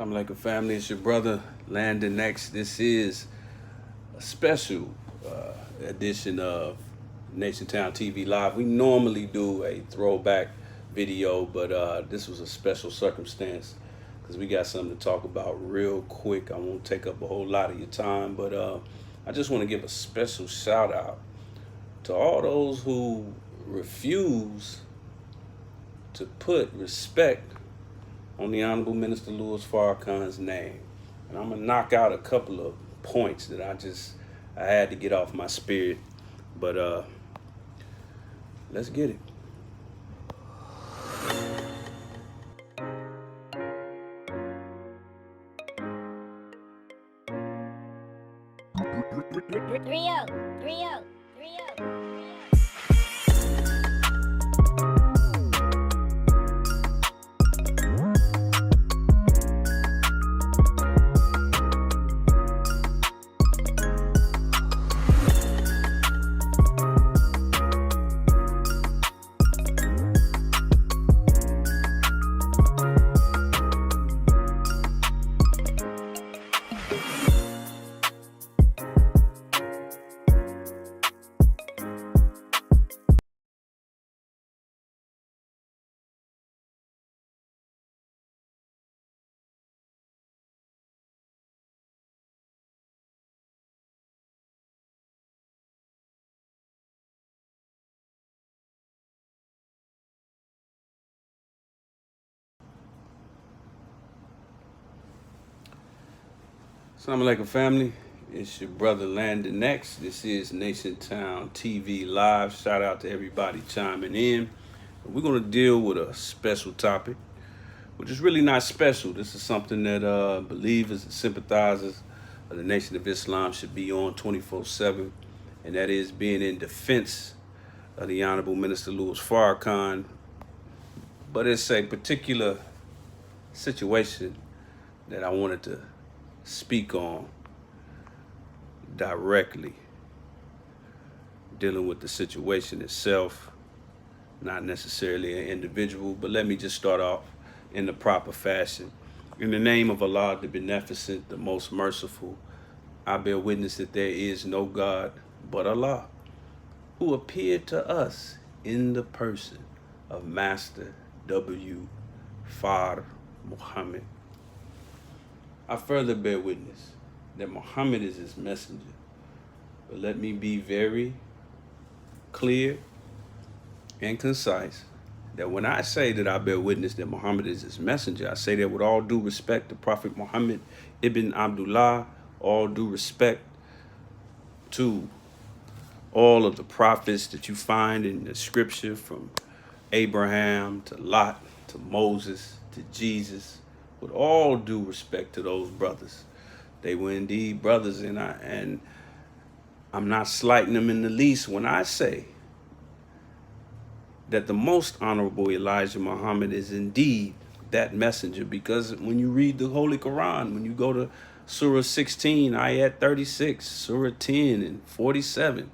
I'm like a family. It's your brother Landon X. This is a special edition of Nation Town TV Live. We normally do a throwback video, but this was a special circumstance because we got something to talk about real quick. I won't take up a whole lot of your time, but I just want to give a special shout out to all those who refuse to put respect on the Honorable Minister Louis Farrakhan's name. And I'm gonna knock out a couple of points that I had to get off my spirit. But let's get it. Rio, Rio, Rio. Assalamu alaikum family. It's your brother Landon X. This is Nation Town TV Live. Shout out to everybody chiming in. We're going to deal with a special topic, which is really not special. This is something that believers and sympathizers of the Nation of Islam should be on 24/7, and that is being in defense of the Honorable Minister Louis Farrakhan. But it's a particular situation that I wanted to speak on directly, dealing with the situation itself, not necessarily an individual. But let me just start off in the proper fashion. In the name of Allah, the Beneficent, the Most Merciful, I bear witness that there is no God but Allah, who appeared to us in the person of Master W. Far Muhammad. I further bear witness that Muhammad is his messenger. But let me be very clear and concise that when I say that I bear witness that Muhammad is his messenger, I say that with all due respect to Prophet Muhammad ibn Abdullah, all due respect to all of the prophets that you find in the scripture, from Abraham to Lot to Moses to Jesus. With all due respect to those brothers, they were indeed brothers, and I'm not slighting them in the least when I say that the most honorable Elijah Muhammad is indeed that messenger. Because when you read the Holy Quran, when you go to Surah 16, Ayat 36, Surah 10 and 47,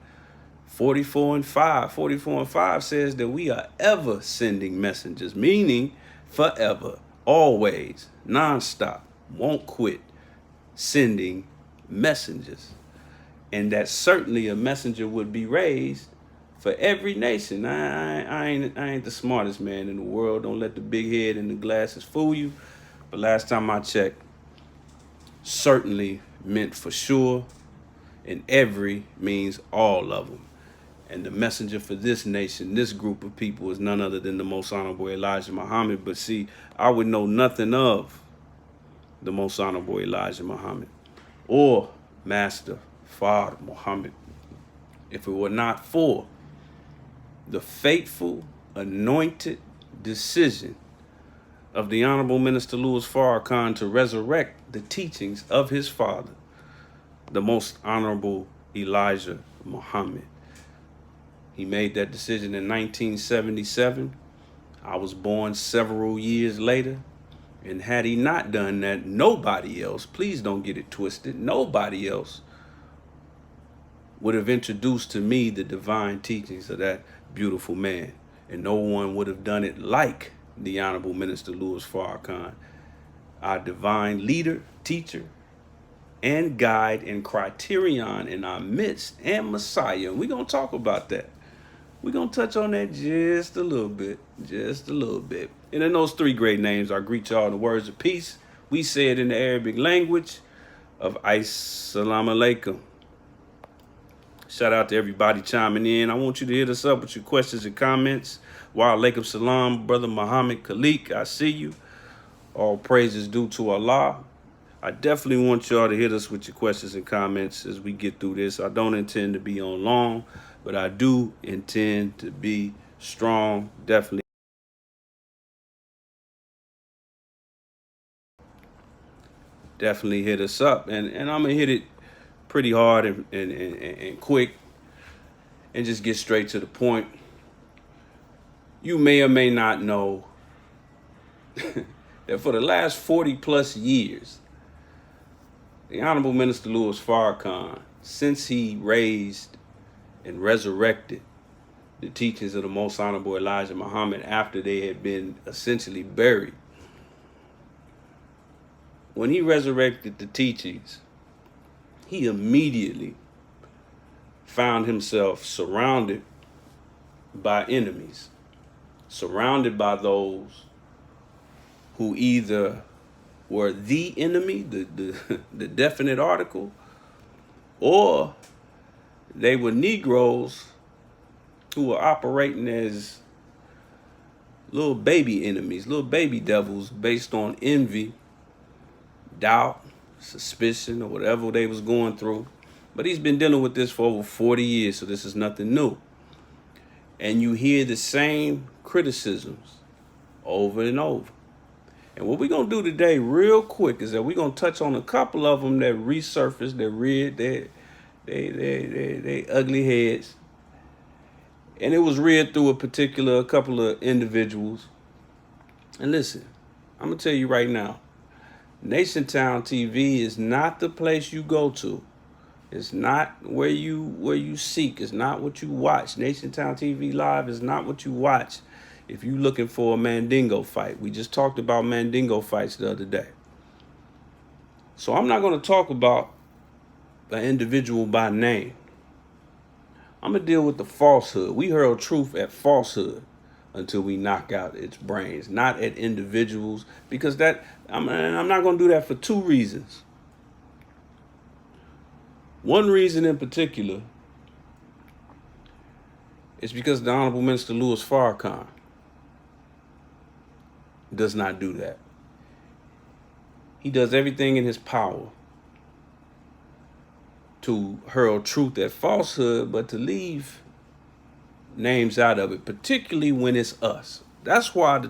44 and 5 says that we are ever sending messengers, meaning forever, always, nonstop, won't quit sending messengers. And that certainly a messenger would be raised for every nation. I ain't the smartest man in the world. Don't let the big head and the glasses fool you. But last time I checked, certainly meant for sure, and every means all of them. And the messenger for this nation, this group of people, is none other than the most honorable Elijah Muhammad. But see, I would know nothing of the most honorable Elijah Muhammad or Master Fard Muhammad if it were not for the fateful, anointed decision of the Honorable Minister Louis Farrakhan to resurrect the teachings of his father, the most honorable Elijah Muhammad. He made that decision in 1977. I was born several years later. And had he not done that, nobody else, please don't get it twisted, nobody else would have introduced to me the divine teachings of that beautiful man. And no one would have done it like the Honorable Minister Louis Farrakhan. our divine leader, teacher, and guide and criterion in our midst and Messiah. And we're going to talk about that. We're going to touch on that just a little bit. Just a little bit. And in those three great names, I greet y'all in the words of peace. We say it in the Arabic language of Assalamu alaikum. Shout out to everybody chiming in. I want you to hit us up with your questions and comments. Wa alaikum salam, Brother Muhammad Khalik. I see you. All praises due to Allah. I definitely want y'all to hit us with your questions and comments as we get through this. I don't intend to be on long, but I do intend to be strong. Definitely hit us up. And I'm going to hit it pretty hard and quick and just get straight to the point. You may or may not know that for the last 40 plus years, the Honorable Minister Louis Farrakhan, since he raised and resurrected the teachings of the Most Honorable Elijah Muhammad after they had been essentially buried, when he resurrected the teachings, he immediately found himself surrounded by enemies, surrounded by those who either were the enemy, the definite article, or they were Negroes who were operating as little baby enemies, little baby devils based on envy, doubt, suspicion, or whatever they was going through. But he's been dealing with this for over 40 years, so this is nothing new. And you hear the same criticisms over and over. And what we're going to do today real quick is that we're going to touch on a couple of them that resurfaced, that reared they ugly heads. And it was reared through a couple of individuals. And listen, I'm going to tell you right now, Nationtown TV is not the place you go to. It's not where you seek. It's not what you watch. Nationtown TV Live is not what you watch if you're looking for a Mandingo fight. We just talked about Mandingo fights the other day. So I'm not going to talk about an individual by name. I'm going to deal with the falsehood. We hurl truth at falsehood until we knock out its brains, not at individuals, because I'm not going to do that for two reasons. One reason in particular is because the Honorable Minister Louis Farrakhan does not do that. He does everything in his power to hurl truth at falsehood, but to leave names out of it, particularly when it's us. That's why the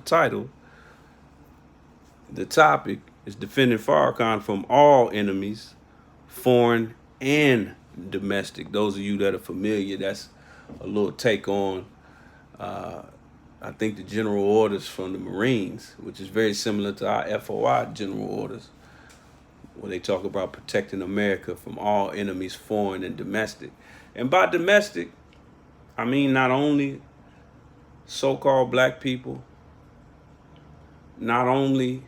topic is defending Farrakhan from all enemies, foreign and domestic. Those of you that are familiar, that's a little take on, I think, the general orders from the Marines, which is very similar to our FOI general orders, where they talk about protecting America from all enemies, foreign and domestic. And by domestic, I mean not only so-called black people, not only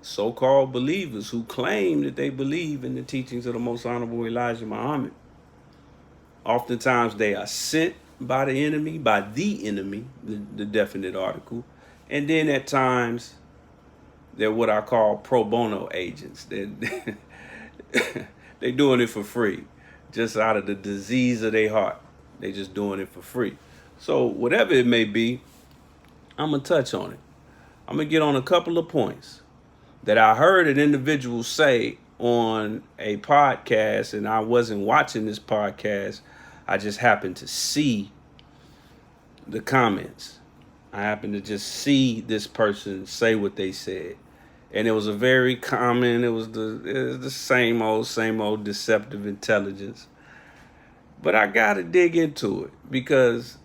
so-called believers who claim that they believe in the teachings of the Most Honorable Elijah Muhammad. Oftentimes they are sent by the enemy, the definite article. And then at times, they're what I call pro bono agents. They're doing it for free, just out of the disease of their heart. They just doing it for free. So whatever it may be, I'm going to touch on it. I'm going to get on a couple of points that I heard an individual say on a podcast, and I wasn't watching this podcast. I just happened to see the comments. I happened to just see this person say what they said. And it was a very common, it was the same old deceptive intelligence. But I got to dig into it because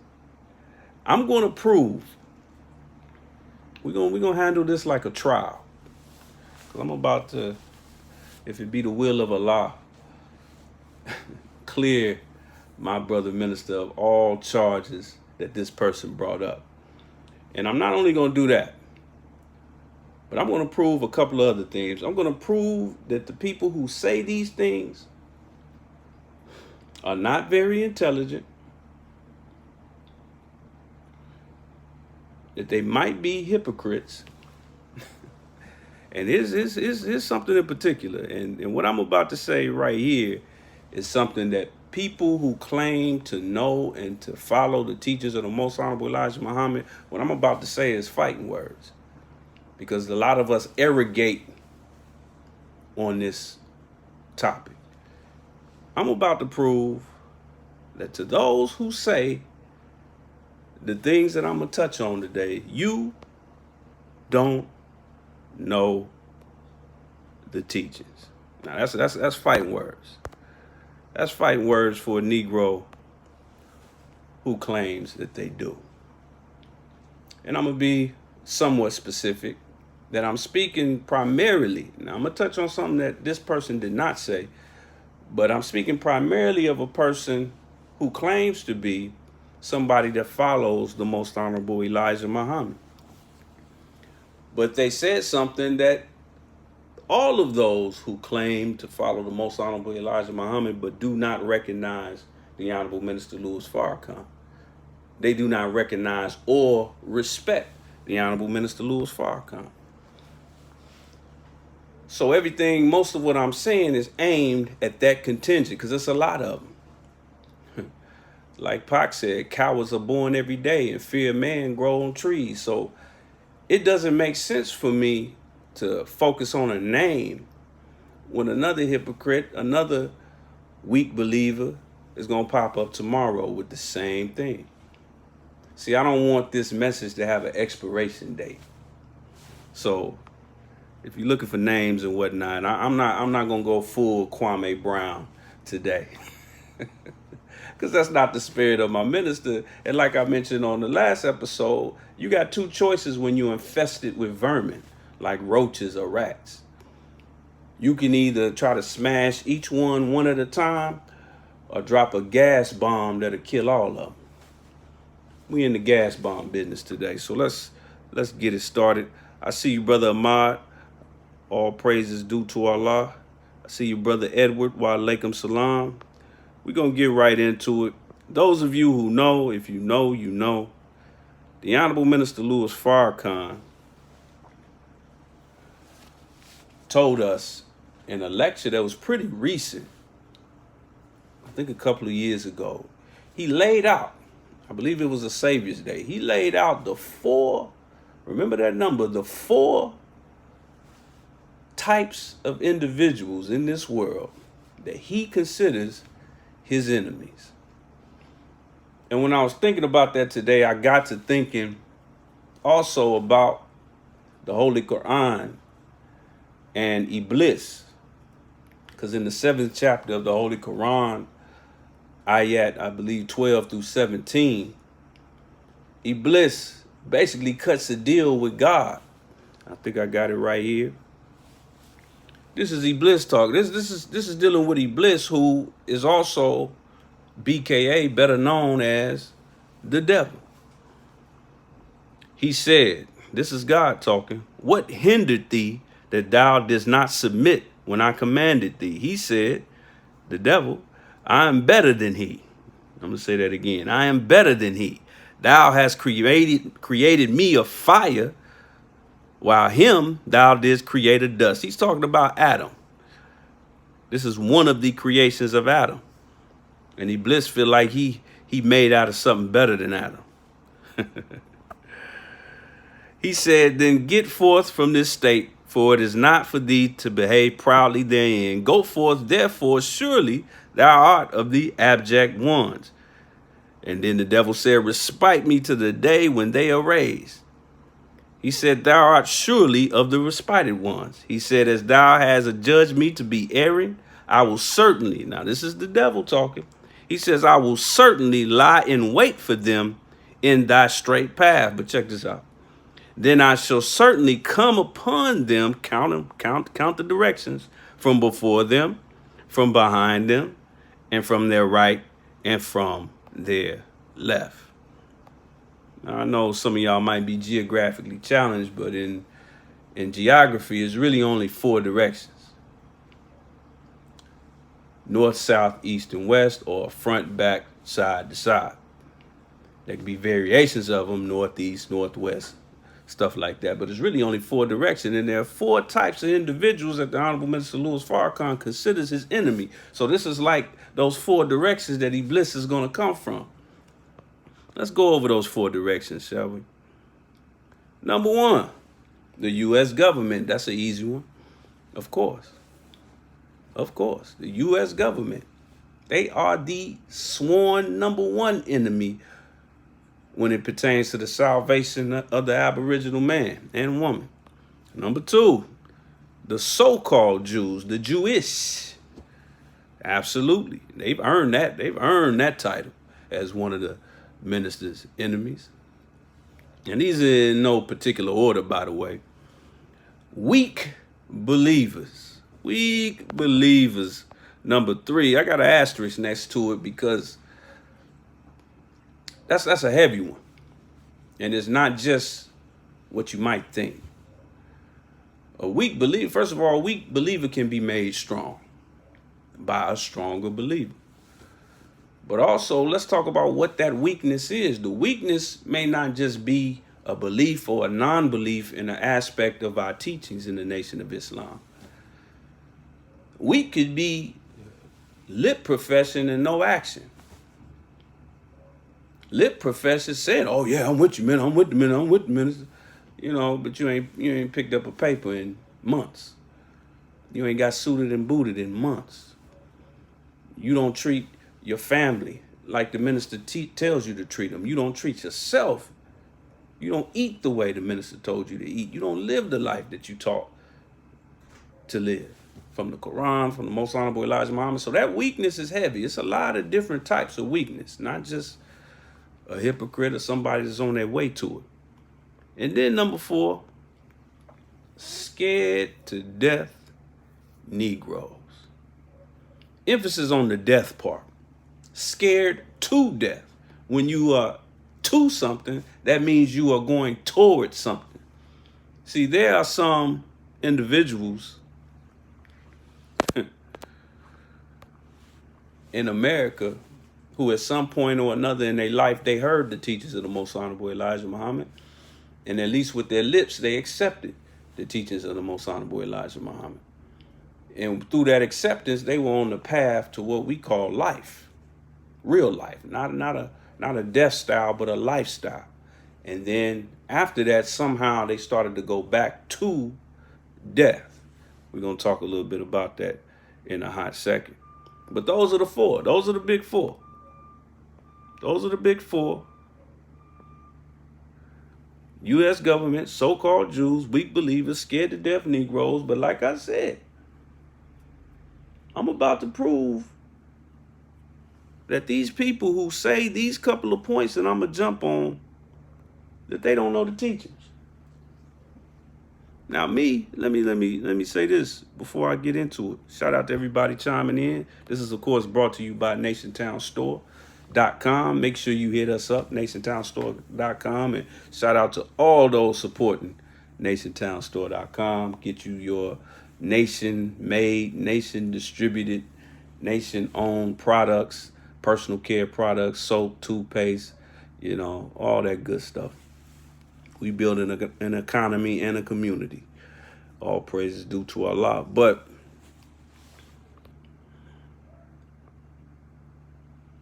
I'm going to prove, we're going to handle this like a trial. Because I'm about to, if it be the will of Allah, clear my brother minister of all charges that this person brought up. And I'm not only going to do that, But I'm going to prove a couple of other things. I'm going to prove that the people who say these things are not very intelligent, that they might be hypocrites. And here's something in particular. And what I'm about to say right here is something that people who claim to know and to follow the teachings of the Most Honorable Elijah Muhammad, what I'm about to say is fighting words. Because a lot of us arrogate on this topic. I'm about to prove that to those who say the things that I'm going to touch on today, you don't know the teachings. Now that's fighting words. That's fighting words for a Negro who claims that they do. And I'm going to be somewhat specific that I'm speaking primarily. Now I'm going to touch on something that this person did not say, but I'm speaking primarily of a person who claims to be somebody that follows the Most Honorable Elijah Muhammad. But they said something that all of those who claim to follow the Most Honorable Elijah Muhammad but do not recognize the Honorable Minister Louis Farrakhan, they do not recognize or respect the Honorable Minister Louis Farrakhan. So most of what I'm saying is aimed at that contingent, because it's a lot of them. Like Pac said, cowards are born every day and fear man grow on trees. So it doesn't make sense for me to focus on a name when another hypocrite, another weak believer is going to pop up tomorrow with the same thing. See, I don't want this message to have an expiration date. So if you're looking for names and whatnot, I'm not going to go full Kwame Brown today. Because that's not the spirit of my minister. And like I mentioned on the last episode, you got two choices when you're infested with vermin, like roaches or rats. You can either try to smash each one at a time or drop a gas bomb that'll kill all of them. We in the gas bomb business today, so let's get it started. I see you, Brother Ahmad. All praises due to Allah. I see you, Brother Edward. Wa alaikum salam. We're going to get right into it. Those of you who know, if you know, you know, the Honorable Minister Louis Farrakhan told us in a lecture that was pretty recent, I think a couple of years ago, he laid out, I believe it was a Savior's Day, he laid out the four, remember that number, the four types of individuals in this world that he considers his enemies. And when I was thinking about that today, I got to thinking also about the Holy Quran and Iblis. Because in the 7th chapter of the Holy Quran, ayat, I believe 12 through 17, Iblis basically cuts a deal with God. I think I got it right here. This is Iblis talk. This is dealing with Iblis, who is also BKA, better known as the devil. He said, this is God talking, "What hindered thee that thou didst not submit when I commanded thee?" He said, the devil, "I am better than he." I'm going to say that again. "I am better than he. Thou hast created me a fire, while him thou didst create a dust." He's talking about Adam. This is one of the creations of Adam. And Iblis feel like he made out of something better than Adam. He said, "Then get forth from this state, for it is not for thee to behave proudly therein. Go forth, therefore, surely thou art of the abject ones." And then the devil said, "Respite me to the day when they are raised." He said, "Thou art surely of the respited ones." He said, "As thou hast adjudged me to be erring, I will certainly," now this is the devil talking, he says, "I will certainly lie in wait for them in thy straight path." But check this out. "Then I shall certainly come upon them," count the directions, "from before them, from behind them, and from their right, and from their left." Now, I know some of y'all might be geographically challenged, but in in geography is really only 4 directions: north, south, east, and west, or front, back, side to side. There can be variations of them: northeast, northwest, stuff like that. But it's really only 4 directions. And there are 4 types of individuals that the Honorable Minister Louis Farrakhan considers his enemy. So this is like those 4 directions that Iblis is going to come from. Let's go over those 4 directions, shall we? Number 1, the U.S. government. That's an easy one. Of course. Of course. The U.S. government. They are the sworn number 1 enemy when it pertains to the salvation of the Aboriginal man and woman. Number 2, the so-called Jews, the Jewish. Absolutely. They've earned that. They've earned that title as one of the minister's enemies. And these are in no particular order, by the way. Weak believers. Weak believers. Number 3, I got an asterisk next to it because that's a heavy one. And it's not just what you might think. A weak believer, first of all, a weak believer can be made strong by a stronger believer. But also, let's talk about what that weakness is. The weakness may not just be a belief or a non-belief in an aspect of our teachings in the Nation of Islam. Weak could be lip profession and no action. Lip profession saying, "Oh yeah, I'm with you, man. I'm with the man. I'm with the minister." You know, but you ain't picked up a paper in months. You ain't got suited and booted in months. You don't treat your family like the minister tells you to treat them. You don't treat yourself. You don't eat the way the minister told you to eat. You don't live the life that you taught to live from the Quran, from the Most Honorable Elijah Muhammad. So that weakness is heavy. It's a lot of different types of weakness, not just a hypocrite or somebody that's on their way to it. And then number 4, scared to death Negroes. Emphasis on the death part. Scared to death. When you are to something, that means you are going towards something. See, there are some individuals in America who at some point or another in their life, they heard the teachings of the Most Honorable Elijah Muhammad. And at least with their lips, they accepted the teachings of the Most Honorable Elijah Muhammad. And through that acceptance, they were on the path to what we call life. Real life. Not a death style, but a lifestyle. And then after that, somehow they started to go back to death. We're going to talk a little bit about that in a hot second. But those are the 4. Those are the big 4. Those are the big 4. U.S. government, so-called Jews, weak believers, scared to death Negroes. But like I said, I'm about to prove that these people who say these couple of points that I'm going to jump on, that they don't know the teachings. Now let me say this before I get into it. Shout out to everybody chiming in. This is, of course, brought to you by NationTownStore.com. Make sure you hit us up, NationTownStore.com, and shout out to all those supporting NationTownStore.com. Get you your nation-made, nation-distributed, nation-owned products, personal care products, soap, toothpaste, you know, all that good stuff. We building an economy and a community. All praises due to Allah. But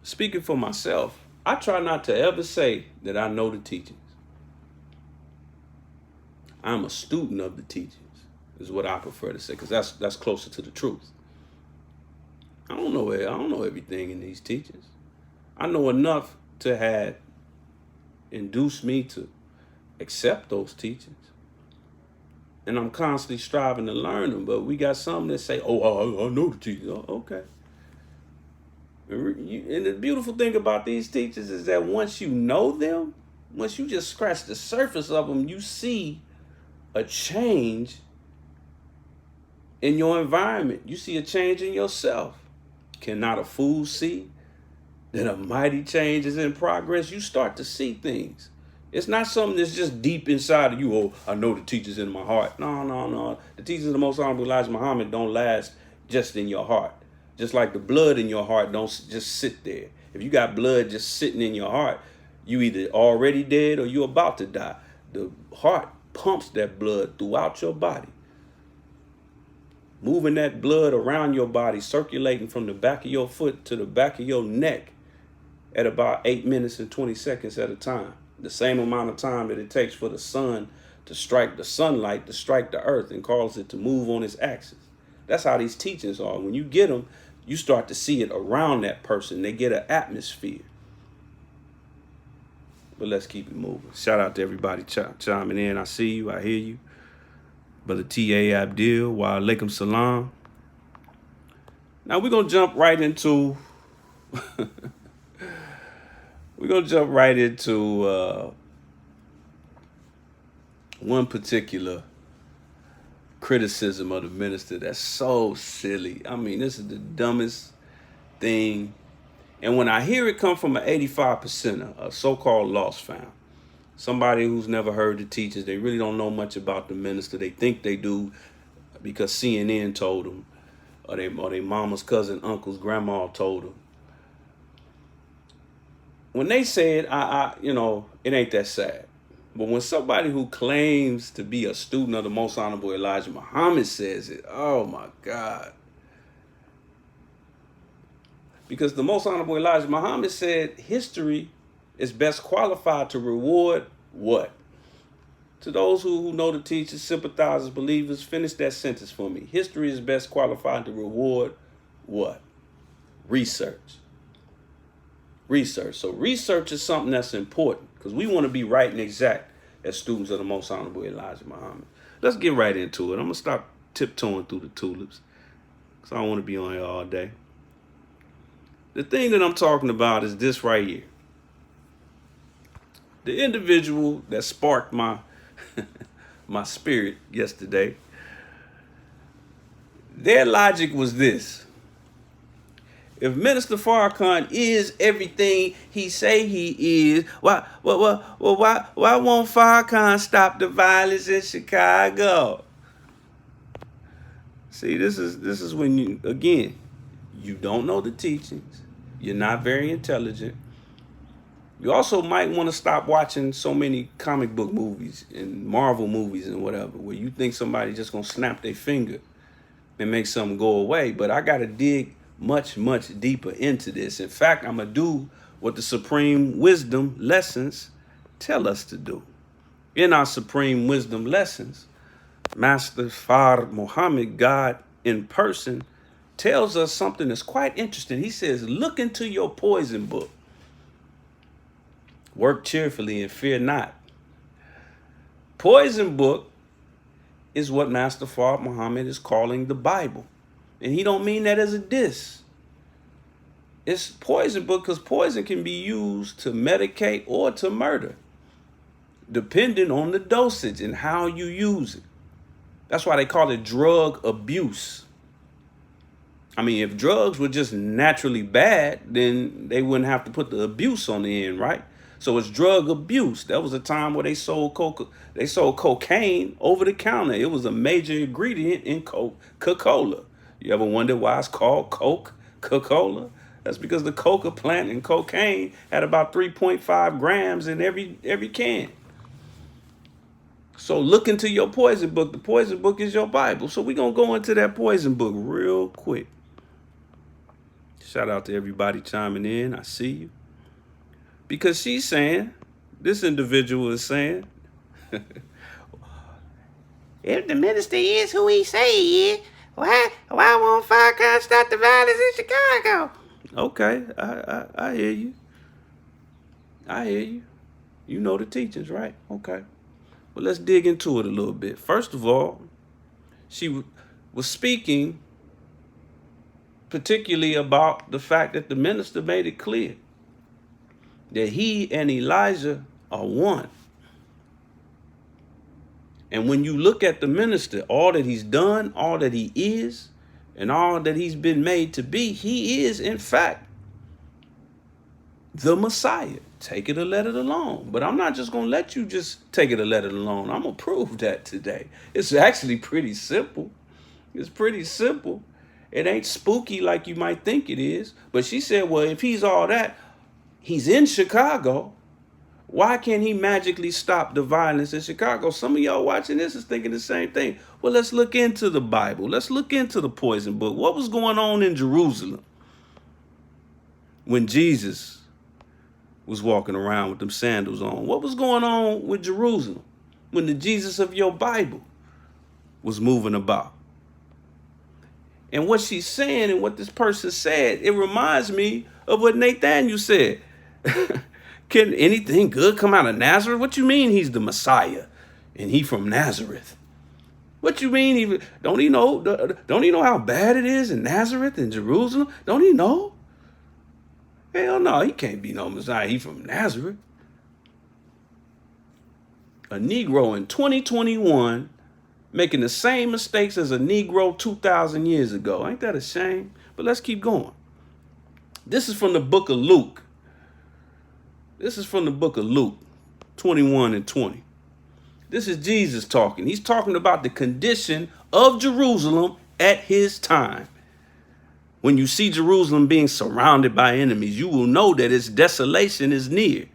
speaking for myself, I try not to ever say that I know the teachings. I'm a student of the teachings, is what I prefer to say, because that's closer to the truth. I don't know everything in these teachings. I know enough to have induced me to accept those teachings. And I'm constantly striving to learn them. But we got some that say, "Oh, I know the teachings." Oh, okay. And the beautiful thing about these teachings is that once you know them, once you just scratch the surface of them, you see a change in your environment. You see a change in yourself. Cannot a fool see that a mighty change is in progress? You start to see things. It's not something that's just deep inside of you. Oh, I know the teachers in my heart. No, no, no. The teachers of the Most Honorable Elijah Muhammad don't last just in your heart. Just like the blood in your heart don't just sit there. If you got blood just sitting in your heart, you either already dead or you're about to die. The heart pumps that blood throughout your body, moving that blood around your body, circulating from the back of your foot to the back of your neck at about 8 minutes and 20 seconds at a time. The same amount of time that it takes for the sun to strike the sunlight to strike the earth and cause it to move on its axis. That's how these teachings are. When you get them, you start to see it around that person. They get an atmosphere. But let's keep it moving. Shout out to everybody chiming in. I see you. I hear you. Brother T.A. Abdil, wa alaikum salam. Now we're going to jump right into... one particular criticism of the minister that's so silly. I mean, this is the dumbest thing. And when I hear it come from an 85%er, a so-called lost found, somebody who's never heard the teachers, they really don't know much about the minister. They think they do because CNN told them, or they mama's cousin, uncle's grandma told them. When they say it, it ain't that sad. But when somebody who claims to be a student of the Most Honorable Elijah Muhammad says it, oh my God. Because the Most Honorable Elijah Muhammad said history is best qualified to reward what? To those who know the teachers, sympathizers, believers, finish that sentence for me. History is best qualified to reward what? Research. Research. So research is something that's important because we want to be right and exact as students of the Most Honorable Elijah Muhammad. Let's get right into it. I'm going to stop tiptoeing through the tulips because I don't want to be on here all day. The thing that I'm talking about is this right here. The individual that sparked my my spirit yesterday, their logic was this. If Minister Farrakhan is everything he say he is, why won't Farrakhan stop the violence in Chicago? See, this is when you don't know the teachings. You're not very intelligent. You also might want to stop watching so many comic book movies and Marvel movies and whatever, where you think somebody's just gonna snap their finger and make something go away. But I gotta dig much deeper into this. In fact, I'm going to do what the Supreme Wisdom Lessons tell us to do. In our Supreme Wisdom Lessons, Master Farrakhan Muhammad, God in person, tells us something that's quite interesting. He says, look into your poison book. Work cheerfully and fear not. Poison book is what Master Farrakhan Muhammad is calling the Bible. And he don't mean that as a diss. It's poison book because poison can be used to medicate or to murder, depending on the dosage and how you use it. That's why they call it drug abuse. I mean, if drugs were just naturally bad, then they wouldn't have to put the abuse on the end, right? So it's drug abuse. That was a time where they sold cocaine over the counter. It was a major ingredient in Coca-Cola. You ever wonder why it's called Coca-Cola? That's because the coca plant and cocaine had about 3.5 grams in every can. So look into your poison book. The poison book is your Bible. So we're going to go into that poison book real quick. Shout out to everybody chiming in. I see you. Because she's saying, this individual is saying, if the minister is who he say he is, why won't Farrakhan stop the violence in Chicago? Okay, I hear you. I hear you. You know the teachings, right? Okay. Well, let's dig into it a little bit. First of all, she was speaking particularly about the fact that the minister made it clear that he and Elijah are one. And when you look at the minister, all that he's done, all that he is, and all that he's been made to be, he is, in fact, the Messiah. take it or let it alone. But I'm not just going to let you just take it or let it alone. I'm going to prove that today. It's actually pretty simple. It's pretty simple. It ain't spooky like you might think it is. But she said, well, if he's all that, he's in Chicago. Why can't he magically stop the violence in Chicago? Some of y'all watching this is thinking the same thing. Well, let's look into the Bible. Let's look into the poison book. What was going on in Jerusalem when Jesus was walking around with them sandals on? What was going on with Jerusalem when the Jesus of your Bible was moving about? And what she's saying and what this person said, it reminds me of what Nathaniel said. Can anything good come out of Nazareth? What you mean he's the Messiah and he from Nazareth? What you mean? Don't he know how bad it is in Nazareth and Jerusalem? Don't he know? Hell no, he can't be no Messiah. He from Nazareth. A Negro in 2021 making the same mistakes as a Negro 2,000 years ago. Ain't that a shame? But let's keep going. This is from the book of Luke. This is from the book of Luke 21 and 20. This is Jesus talking. He's talking about the condition of Jerusalem at his time. When you see Jerusalem being surrounded by enemies, you will know that its desolation is near.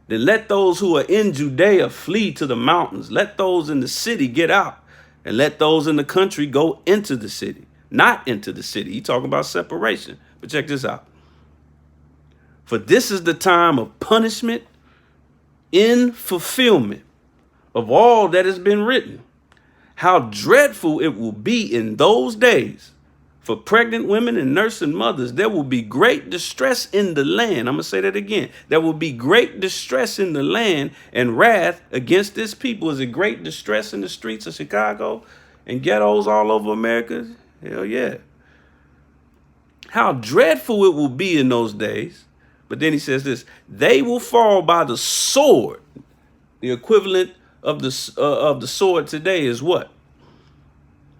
Then let those who are in Judea flee to the mountains. Let those in the city get out. And let those in the country go into the city. Not into the city. He's talking about separation. But check this out. For this is the time of punishment in fulfillment of all that has been written. How dreadful it will be in those days for pregnant women and nursing mothers. There will be great distress in the land. I'm going to say that again. There will be great distress in the land and wrath against this people. Is it great distress in the streets of Chicago and ghettos all over America? Hell yeah. How dreadful it will be in those days. But then he says this, they will fall by the sword. The equivalent of the sword today is what?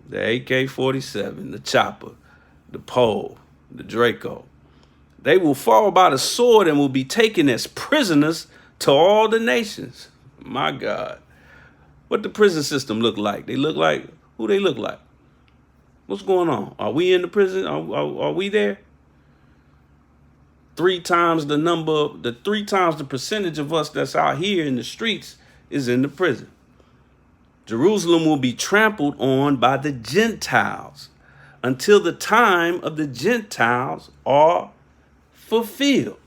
The AK-47, the chopper, the pole, the Draco. They will fall by the sword and will be taken as prisoners to all the nations. My God. What the prison system look like? They look like, who they look like? What's going on? Are we in the prison? Are we there? 3 times the percentage of us that's out here in the streets is in the prison. Jerusalem will be trampled on by the Gentiles until the time of the Gentiles are fulfilled.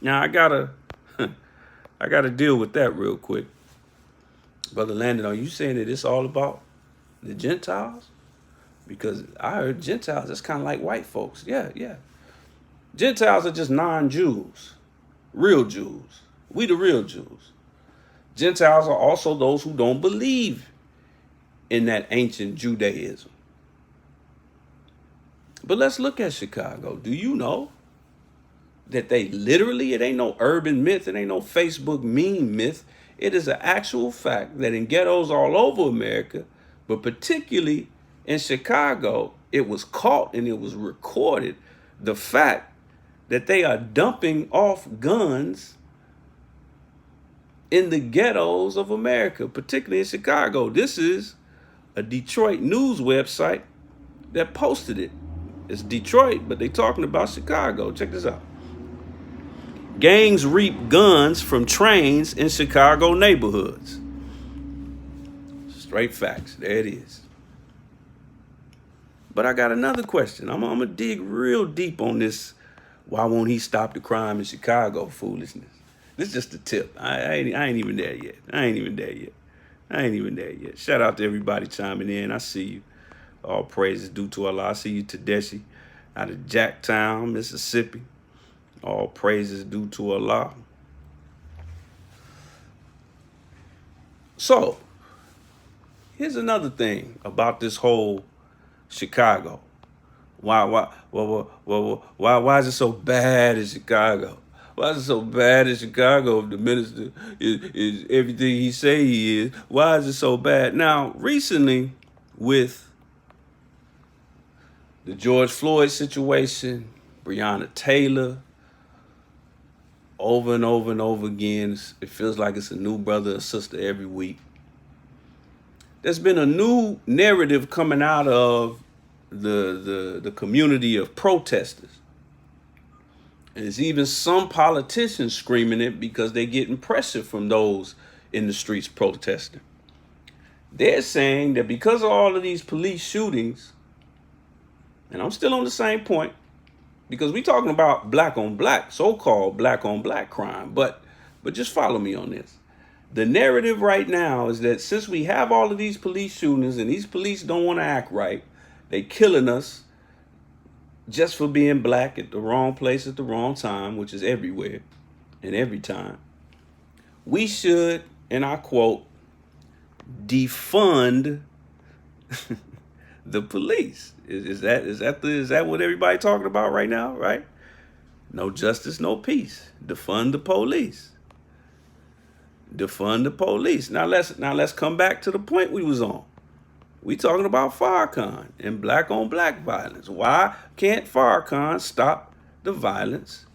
Now I gotta deal with that real quick. Brother Landon, are you saying that it's all about the Gentiles? Because I heard Gentiles, that's kind of like white folks. Yeah. Gentiles are just non-Jews, real Jews. We the real Jews. Gentiles are also those who don't believe in that ancient Judaism. But let's look at Chicago. Do you know that they literally, it ain't no urban myth, it ain't no Facebook meme myth. It is an actual fact that in ghettos all over America, but particularly in Chicago, it was caught and it was recorded, the fact that they are dumping off guns in the ghettos of America, particularly in Chicago. This is a Detroit news website that posted it. It's Detroit, but they talking about Chicago. Check this out. Gangs reap guns from trains in Chicago neighborhoods. Straight facts. There it is. But I got another question. I'm going to dig real deep on this. Why won't he stop the crime in Chicago foolishness? This is just a tip. I ain't even there yet. Shout out to everybody chiming in. I see you. All praises due to Allah. I see you, Tedeschi, out of Jacktown, Mississippi. All praises due to Allah. So, here's another thing about this whole Chicago. Why is it so bad in Chicago? Why is it so bad in Chicago if the minister is everything he say he is? Why is it so bad? Now, recently with the George Floyd situation, Breonna Taylor, over and over and over again. It feels like it's a new brother or sister every week. There's been a new narrative coming out of the community of protesters. And there's even some politicians screaming it because they're getting pressure from those in the streets protesting. They're saying that because of all of these police shootings, and I'm still on the same point, because we're talking about black on black, so-called black on black crime, but just follow me on this. The narrative right now is that since we have all of these police shootings and these police don't want to act right, they killing us just for being black at the wrong place at the wrong time, which is everywhere and every time. We should, and I quote, defund the police. Is that what everybody talking about right now, right? No justice, no peace. Defund the police. Defund the police. Now let's come back to the point we was on. We talking about Farrakhan and black on black violence. Why can't Farrakhan stop the violence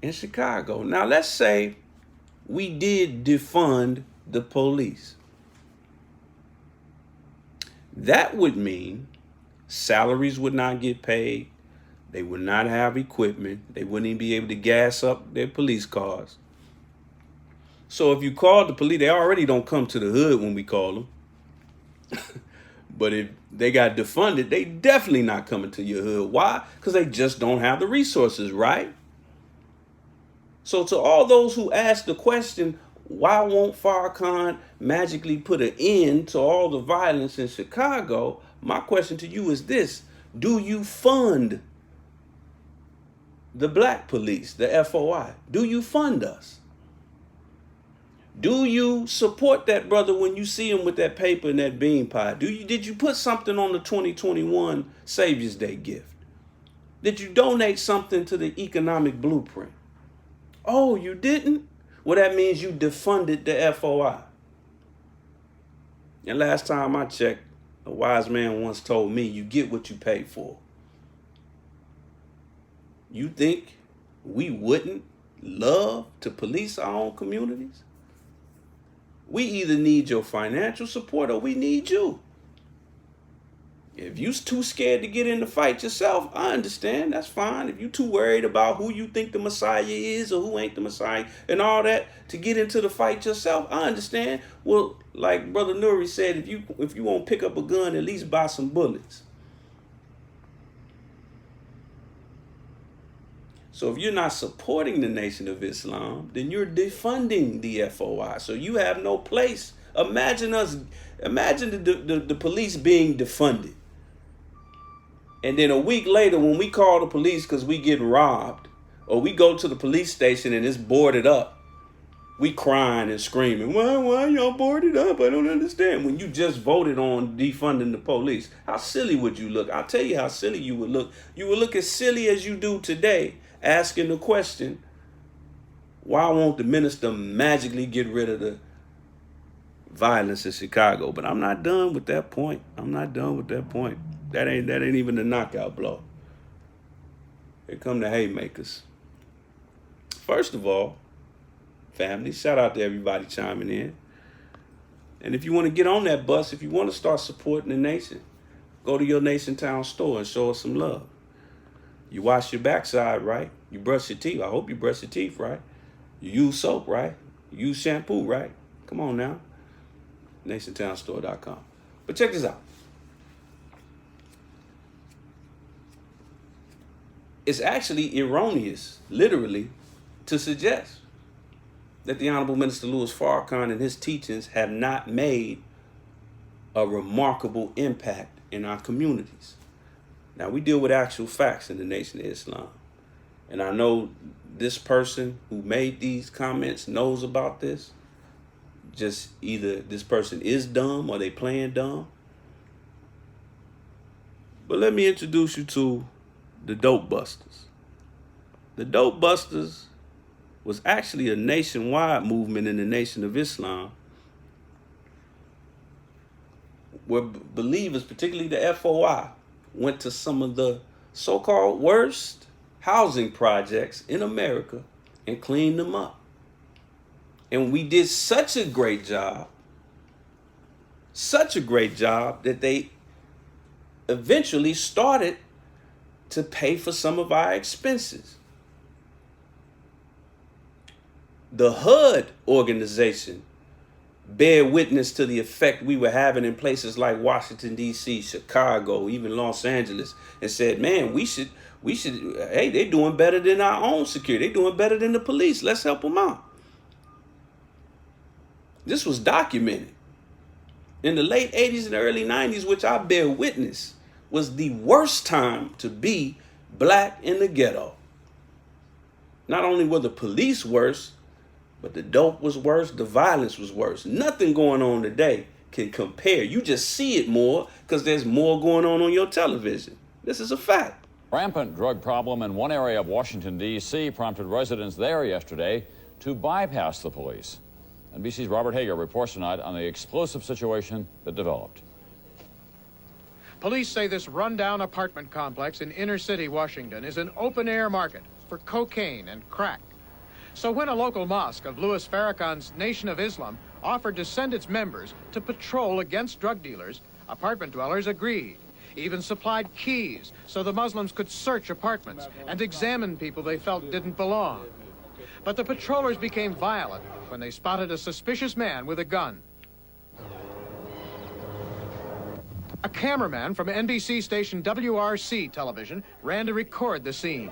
in Chicago? Now let's say we did defund the police. That would mean salaries would not get paid. They would not have equipment. They wouldn't even be able to gas up their police cars. So if you call the police, they already don't come to the hood when we call them. But if they got defunded, they definitely not coming to your hood. Why? Because they just don't have the resources, right? So to all those who ask the question, why won't Farrakhan magically put an end to all the violence in Chicago? My question to you is this: do you fund the black police, the FOI? Do you fund us? Do you support that brother when you see him with that paper and that bean pie? Did you put something on the 2021 Savior's Day gift? Did you donate something to the economic blueprint? Oh, you didn't? Well, that means you defunded the FOI. And last time I checked, a wise man once told me, you get what you pay for. You think we wouldn't love to police our own communities? We either need your financial support or we need you. If you're too scared to get in the fight yourself, I understand. That's fine. If you're too worried about who you think the Messiah is or who ain't the Messiah and all that to get into the fight yourself, I understand. Well, like Brother Nuri said, if you won't pick up a gun, at least buy some bullets. So if you're not supporting the Nation of Islam, then you're defunding the FOI. So you have no place. Imagine the police being defunded. And then a week later, when we call the police because we getting robbed, or we go to the police station and it's boarded up, we crying and screaming, why y'all boarded up? I don't understand. When you just voted on defunding the police, how silly would you look? I'll tell you how silly you would look. You would look as silly as you do today, asking the question, why won't the minister magically get rid of the violence in Chicago? But I'm not done with that point. That ain't even the knockout blow. Here come the haymakers. First of all, family, shout out to everybody chiming in. And if you want to get on that bus, if you want to start supporting the nation, go to your Nation Town store and show us some love. You wash your backside, right? You brush your teeth. I hope you brush your teeth, right? You use soap, right? You use shampoo, right? Come on now. NationTownStore.com. But check this out. It's actually erroneous, literally, to suggest that the Honorable Minister Louis Farrakhan and his teachings have not made a remarkable impact in our communities. Now, we deal with actual facts in the Nation of Islam. And I know this person who made these comments knows about this. Just either this person is dumb or they playing dumb. But let me introduce you to the Dope Busters. The Dope Busters was actually a nationwide movement in the Nation of Islam where believers, particularly the FOI, went to some of the so-called worst housing projects in America and cleaned them up. And we did such a great job that they eventually started to pay for some of our expenses. The HUD organization bear witness to the effect we were having in places like Washington, D.C., Chicago, even Los Angeles, and said, man, we should, hey, they're doing better than our own security. They're doing better than the police. Let's help them out. This was documented. In the late 80s and early 90s, which I bear witness, was the worst time to be black in the ghetto. Not only were the police worse, but the dope was worse, the violence was worse. Nothing going on today can compare. You just see it more because there's more going on your television. This is a fact. Rampant drug problem in one area of Washington, D.C. prompted residents there yesterday to bypass the police. NBC's Robert Hager reports tonight on the explosive situation that developed. Police say this rundown apartment complex in inner city Washington is an open-air market for cocaine and crack. So when a local mosque of Louis Farrakhan's Nation of Islam offered to send its members to patrol against drug dealers, apartment dwellers agreed, even supplied keys so the Muslims could search apartments and examine people they felt didn't belong. But the patrollers became violent when they spotted a suspicious man with a gun. A cameraman from NBC station WRC television ran to record the scene.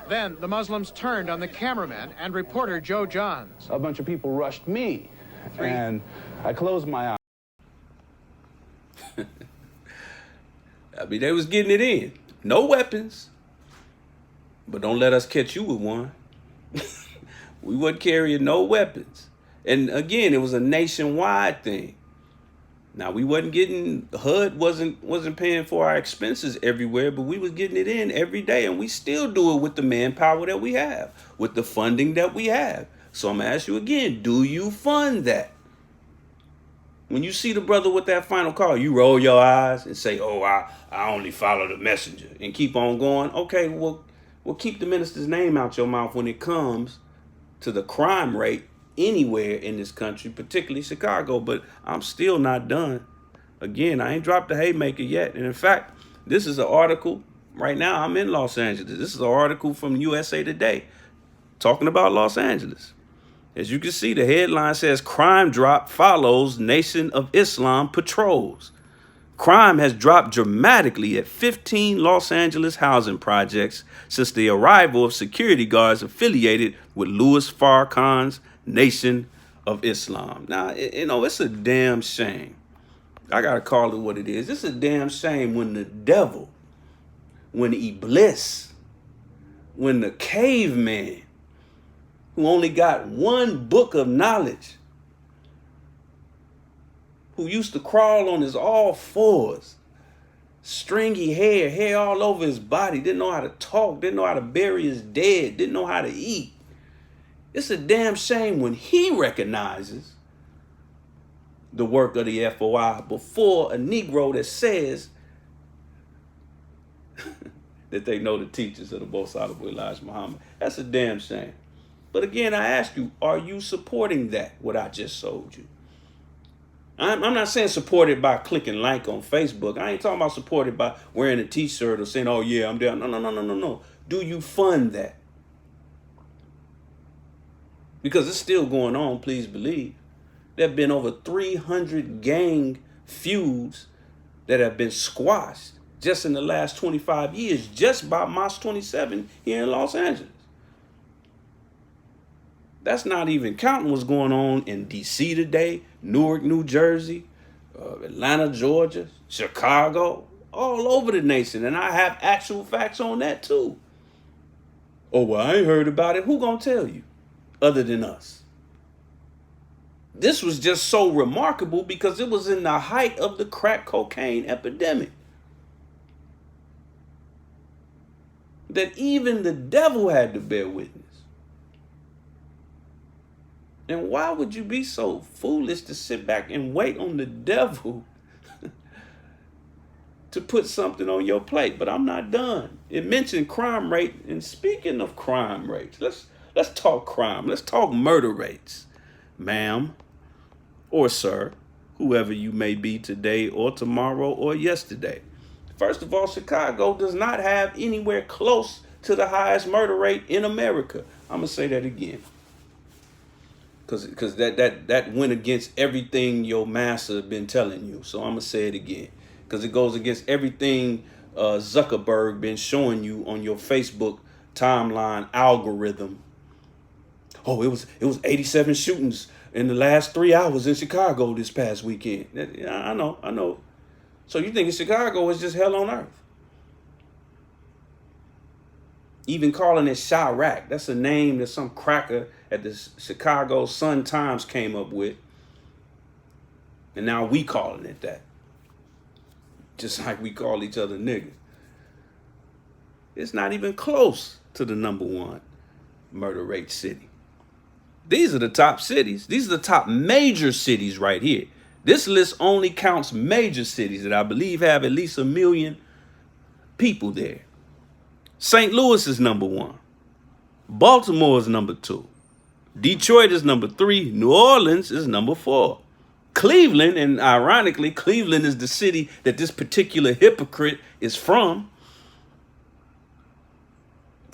Then the Muslims turned on the cameraman and reporter Joe Johns. A bunch of people rushed me, and I closed my eyes. I mean, they was getting it in. No weapons. But don't let us catch you with one. We wasn't carrying no weapons. And again, it was a nationwide thing. Now, we wasn't getting, HUD wasn't paying for our expenses everywhere, but we was getting it in every day. And we still do it with the manpower that we have, with the funding that we have. So I'm going to ask you again, do you fund that? When you see the brother with that final call, you roll your eyes and say, oh, I only follow the messenger and keep on going. Okay, well, keep the minister's name out your mouth when it comes to the crime rate anywhere in this country, particularly Chicago. But I'm still not done. Again, I ain't dropped the haymaker yet. And in fact, this is an article right now. I'm in Los Angeles. This is an article from USA Today talking about Los Angeles. As you can see, the headline says, crime drop follows Nation of Islam patrols. Crime has dropped dramatically at 15 Los Angeles housing projects since the arrival of security guards affiliated with Louis Farrakhan's Nation of Islam. Now, it's a damn shame. I got to call it what it is. It's a damn shame when the devil, when Iblis, when the caveman, who only got one book of knowledge, who used to crawl on his all fours, stringy hair all over his body, didn't know how to talk, didn't know how to bury his dead, didn't know how to eat. It's a damn shame when he recognizes the work of the FOI before a Negro that says that they know the teachings of the Most Honorable Elijah Muhammad. That's a damn shame. But again, I ask you, are you supporting that, what I just sold you? I'm not saying supported by clicking like on Facebook. I ain't talking about supported by wearing a t-shirt or saying, oh yeah, I'm down. No. Do you fund that? Because it's still going on, please believe. There have been over 300 gang feuds that have been squashed just in the last 25 years, just by Mosque 27 here in Los Angeles. That's not even counting what's going on in D.C. today, Newark, New Jersey, Atlanta, Georgia, Chicago, all over the nation. And I have actual facts on that too. Oh, well, I ain't heard about it. Who gonna tell you other than us? This was just so remarkable because it was in the height of the crack cocaine epidemic that even the devil had to bear witness. And why would you be so foolish to sit back and wait on the devil to put something on your plate, but I'm not done. It mentioned crime rate, and speaking of crime rates, let's talk crime. Let's talk murder rates, ma'am or sir, whoever you may be today or tomorrow or yesterday. First of all, Chicago does not have anywhere close to the highest murder rate in America. I'm gonna say that again, because that went against everything your master been telling you. So I'm gonna say it again, because it goes against everything Zuckerberg been showing you on your Facebook timeline algorithm. Oh, it was 87 shootings in the last 3 hours in Chicago this past weekend. I know. So you think Chicago is just hell on earth? Even calling it Chirac, that's a name that some cracker at the Chicago Sun-Times came up with. And now we calling it that. Just like we call each other niggas. It's not even close to the #1 murder rate city. These are the top cities. These are the top major cities right here. This list only counts major cities that I believe have at least 1 million people there. St. Louis is #1. Baltimore is #2. Detroit is #3. New Orleans is #4. Cleveland, and ironically, Cleveland is the city that this particular hypocrite is from.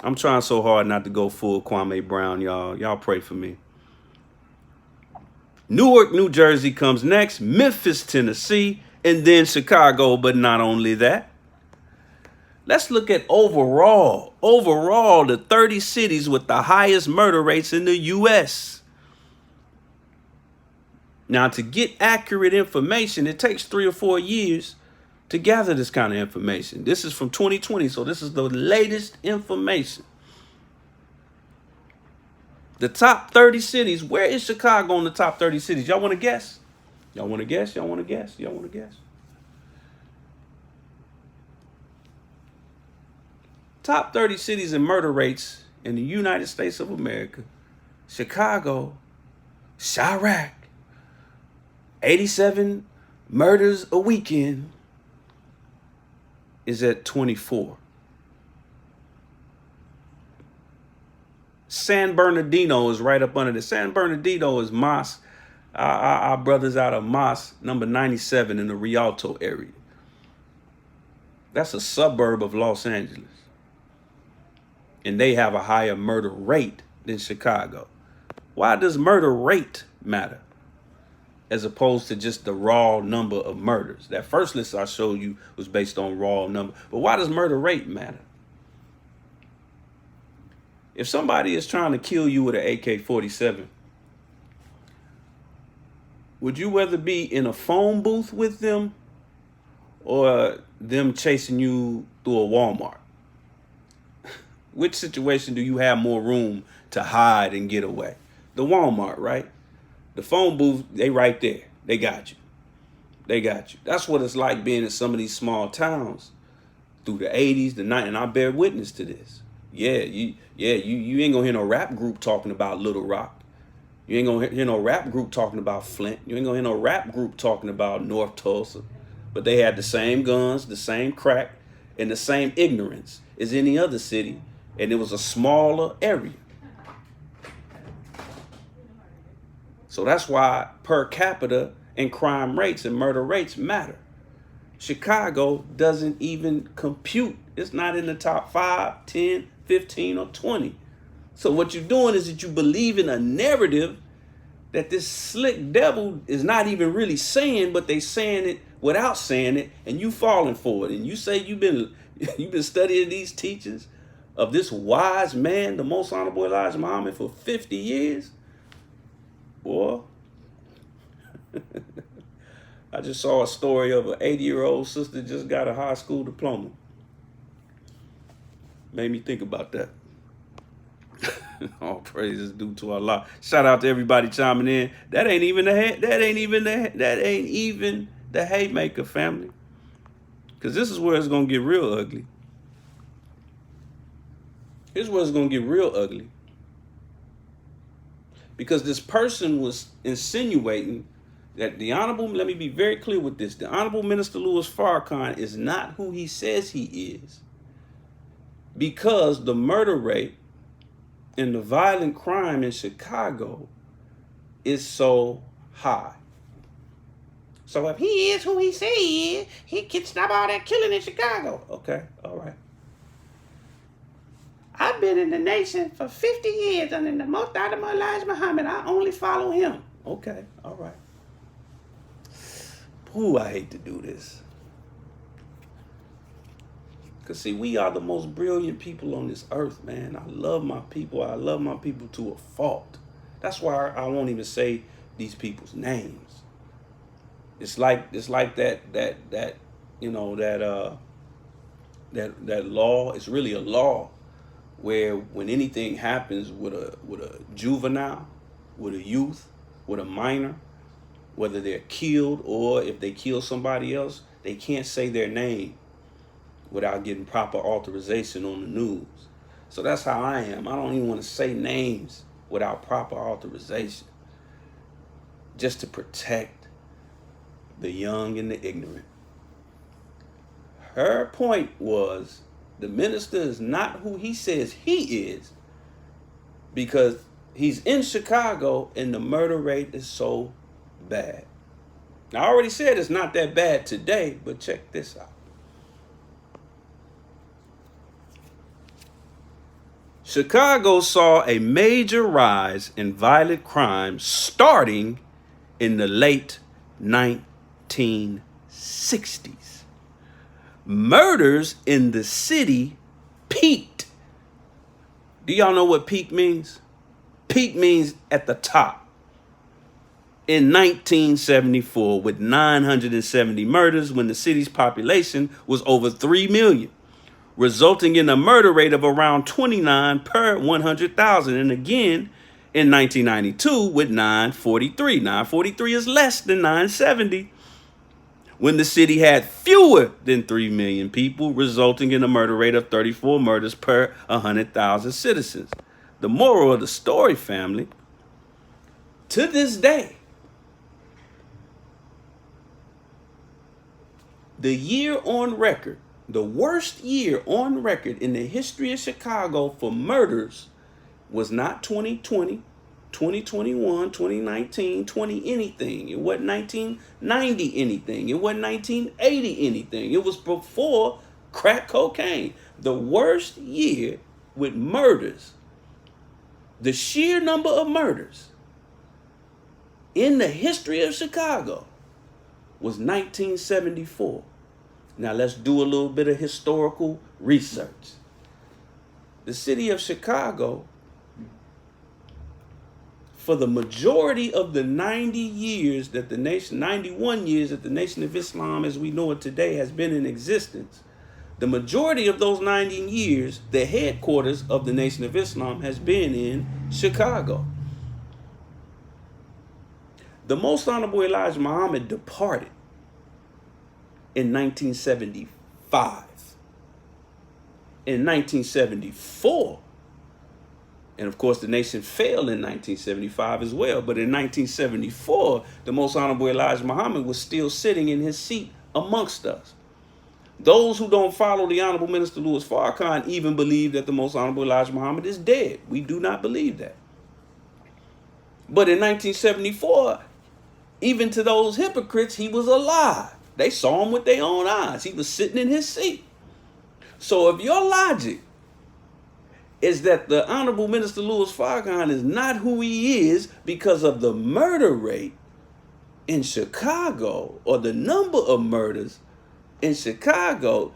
I'm trying so hard not to go full Kwame Brown, y'all. Y'all pray for me. Newark, New Jersey comes next, Memphis, Tennessee, and then Chicago, but not only that. Let's look at overall the 30 cities with the highest murder rates in the U.S. Now, to get accurate information, it takes 3 or 4 years to gather this kind of information. This is from 2020, so this is the latest information. The top 30 cities. Where is Chicago in the top 30 cities? Y'all want to guess? Y'all want to guess? Y'all want to guess? Y'all want to guess? Top 30 cities and murder rates in the United States of America. Chicago, Chirac, 87 murders a weekend, is at 24. San Bernardino is right up under this. San Bernardino is Moss. Our brothers out of Moss, number 97 in the Rialto area. That's a suburb of Los Angeles. And they have a higher murder rate than Chicago. Why does murder rate matter as opposed to just the raw number of murders? That first list I showed you was based on raw number. But why does murder rate matter? If somebody is trying to kill you with an AK-47, would you rather be in a phone booth with them or them chasing you through a Walmart? Which situation do you have more room to hide and get away? The Walmart, right? The phone booth, they right there. They got you. They got you. That's what it's like being in some of these small towns through the 80s, the 90s, and I bear witness to this. You ain't gonna hear no rap group talking about Little Rock. You ain't gonna hear no rap group talking about Flint. You ain't gonna hear no rap group talking about North Tulsa. But they had the same guns, the same crack, and the same ignorance as any other city. And it was a smaller area. So that's why per capita and crime rates and murder rates matter. Chicago doesn't even compute. It's not in the top 5, 10, 15, or 20. So what you're doing is that you believe in a narrative that this slick devil is not even really saying, but they saying it without saying it, and you falling for it. And you say you've been studying these teachings of this wise man, the most honorable Elijah Muhammad, for 50 years? Boy, I just saw a story of an 80-year-old sister just got a high school diploma. Made me think about that. All praises due to Allah. Shout out to everybody chiming in. That ain't even the haymaker, family. Because this is where it's gonna get real ugly. Here's where it's gonna get real ugly. Because this person was insinuating That the Honorable, let me be very clear with this, the Honorable Minister Louis Farrakhan is not who he says he is, because the murder rate and the violent crime in Chicago is so high. So if he is who he say he is, he can stop all that killing in Chicago. Okay, all right. I've been in the nation for 50 years under the most honorable Elijah Muhammad. I only follow him. Okay, all right. Ooh, I hate to do this. Because, see, we are the most brilliant people on this earth, man. I love my people. I love my people to a fault. That's why I won't even say these people's names. It's like that you know, that law. It's really a law where when anything happens with a juvenile, with a youth, with a minor, whether they're killed or if they kill somebody else, they can't say their name without getting proper authorization on the news. So that's how I am. I don't even want to say names without proper authorization, just to protect the young and the ignorant. Her point was the minister is not who he says he is, because he's in Chicago and the murder rate is so bad. Now, I already said it's not that bad today, but check this out. Chicago saw a major rise in violent crime starting in the late 1960s. Murders in the city peaked. Do y'all know what peak means? Peak means at the top. In 1974, with 970 murders when the city's population was over 3 million, resulting in a murder rate of around 29 per 100,000. And again, in 1992 with 943. 943 is less than 970, when the city had fewer than 3 million people, resulting in a murder rate of 34 murders per 100,000 citizens. The moral of the story, family, to this day, the year on record, the worst year on record in the history of Chicago for murders was not 2020, 2021, 2019, 20 anything. It wasn't 1990 anything. It wasn't 1980 anything. It was before crack cocaine. The worst year with murders, the sheer number of murders in the history of Chicago was 1974. Now let's do a little bit of historical research. The city of Chicago, for the majority of the 90 years that the nation, 91 years that the Nation of Islam as we know it today has been in existence, the majority of those 90 years, the headquarters of the Nation of Islam has been in Chicago. The Most Honorable Elijah Muhammad departed in 1975. In 1974, and of course the nation fell in 1975 as well, but in 1974, the Most Honorable Elijah Muhammad was still sitting in his seat amongst us. Those who don't follow the Honorable Minister Louis Farrakhan even believe that the Most Honorable Elijah Muhammad is dead. We do not believe that. But in 1974, even to those hypocrites, he was alive. They saw him with their own eyes. He was sitting in his seat. So if your logic is that the Honorable Minister Louis Farrakhan is not who he is because of the murder rate in Chicago or the number of murders in Chicago,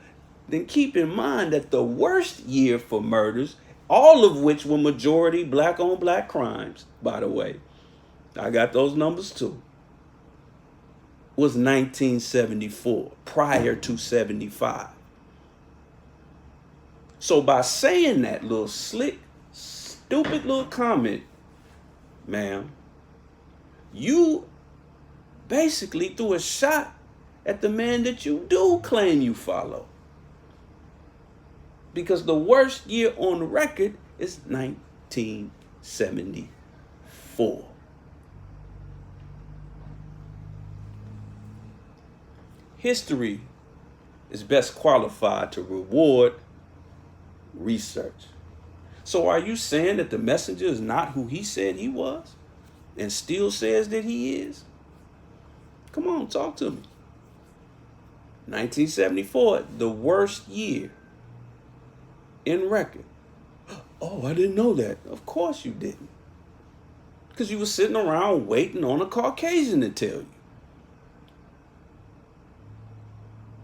then keep in mind that the worst year for murders, all of which were majority black on black crimes, by the way, I got those numbers too, was 1974, prior to 75. So by saying that little slick, stupid little comment, ma'am, you basically threw a shot at the man that you do claim you follow. Because the worst year on record is 1974. history is best qualified to reward research. So are you saying that the messenger is not who he said he was and still says that he is? Come on, talk to me. 1974, the worst year in record. Oh, I didn't know that. Of course you didn't. Because you were sitting around waiting on a Caucasian to tell you.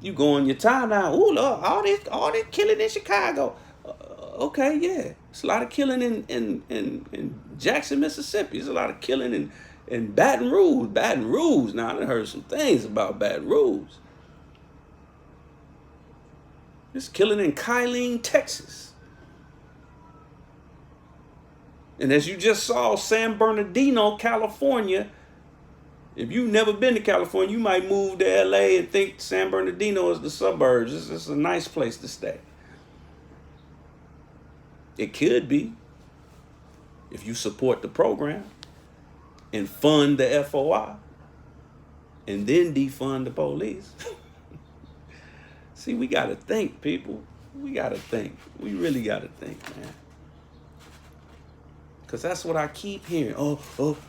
You go on your timeline, ooh, Lord, all this killing in Chicago. Okay, yeah. It's a lot of killing in Jackson, Mississippi. There's a lot of killing in Baton Rouge. Baton Rouge. Now, I done heard some things about Baton Rouge. There's killing in Kylene, Texas. And as you just saw, San Bernardino, California. If you've never been to California, you might move to LA and think San Bernardino is the suburbs. It's a nice place to stay. It could be if you support the program and fund the FOI and then defund the police. See, we got to think, people. We got to think. We really got to think, man. Because that's what I keep hearing. Oh,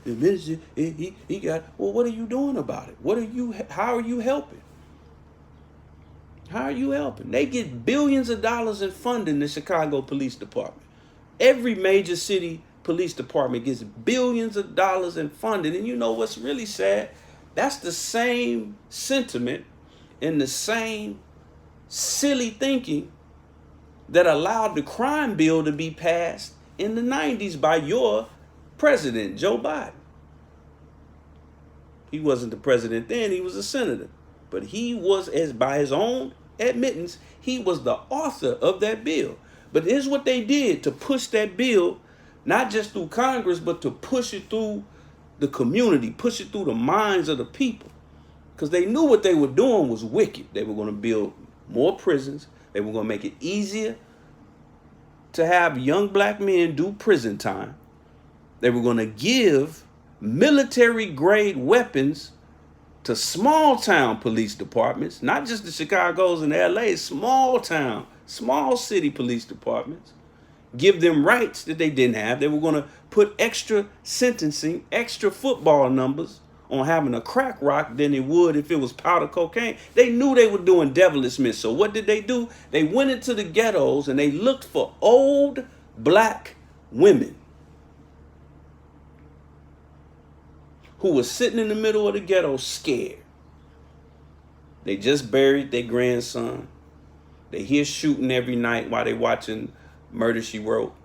the minister, he got, well, what are you doing about it? How are you helping? How are you helping? They get billions of dollars in funding, the Chicago Police Department. Every major city police department gets billions of dollars in funding. And you know what's really sad? That's the same sentiment and the same silly thinking that allowed the crime bill to be passed in the 90s by your president, Joe Biden. He wasn't the president then, he was a senator. But he was, as by his own admittance, he was the author of that bill. But here's what they did to push that bill, not just through Congress, but to push it through the community, push it through the minds of the people. Because they knew what they were doing was wicked. They were going to build more prisons. They were going to make it easier to have young black men do prison time. They were going to give military grade weapons to small town police departments, not just the Chicago's and the LA's, small town, small city police departments. Give them rights that they didn't have. They were going to put extra sentencing, extra football numbers on having a crack rock than they would if it was powder cocaine. They knew they were doing devilishness. So what did they do? They went into the ghettos and they looked for old black women who were sitting in the middle of the ghetto scared. They just buried their grandson. They hear shooting every night while they watching Murder, She Wrote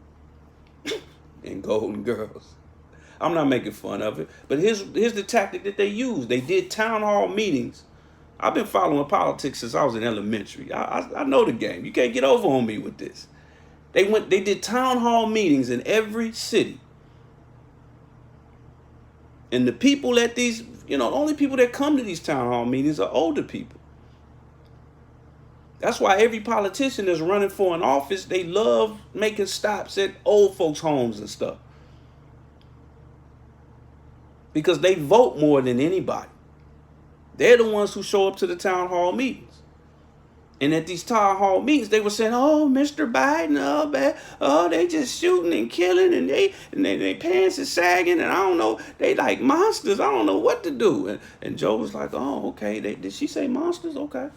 and Golden Girls. I'm not making fun of it, but here's the tactic that they used. They did town hall meetings. I've been following politics since I was in elementary. I know the game. You can't get over on me with this. They did town hall meetings in every city. And the people at these, the only people that come to these town hall meetings are older people. That's why every politician that's running for an office, they love making stops at old folks' homes and stuff. Because they vote more than anybody. They're the ones who show up to the town hall meetings. And at these town hall meetings, they were saying, oh, Mr. Biden, oh, bad. Oh, they just shooting and killing, and they pants is sagging, and I don't know, they like monsters. I don't know what to do. And Joe was like, oh, okay. Did she say monsters? Okay.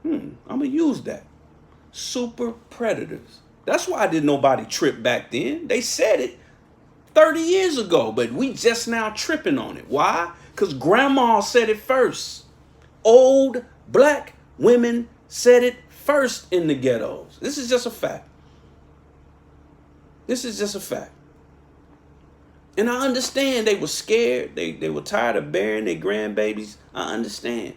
I'm going to use that. Super predators. That's why didn't nobody trip back then. They said it 30 years ago, but we just now tripping on it. Why? Because grandma said it first. Old black women said it first in the ghettos. This is just a fact. This is just a fact. And I understand they were scared. They were tired of burying their grandbabies. I understand.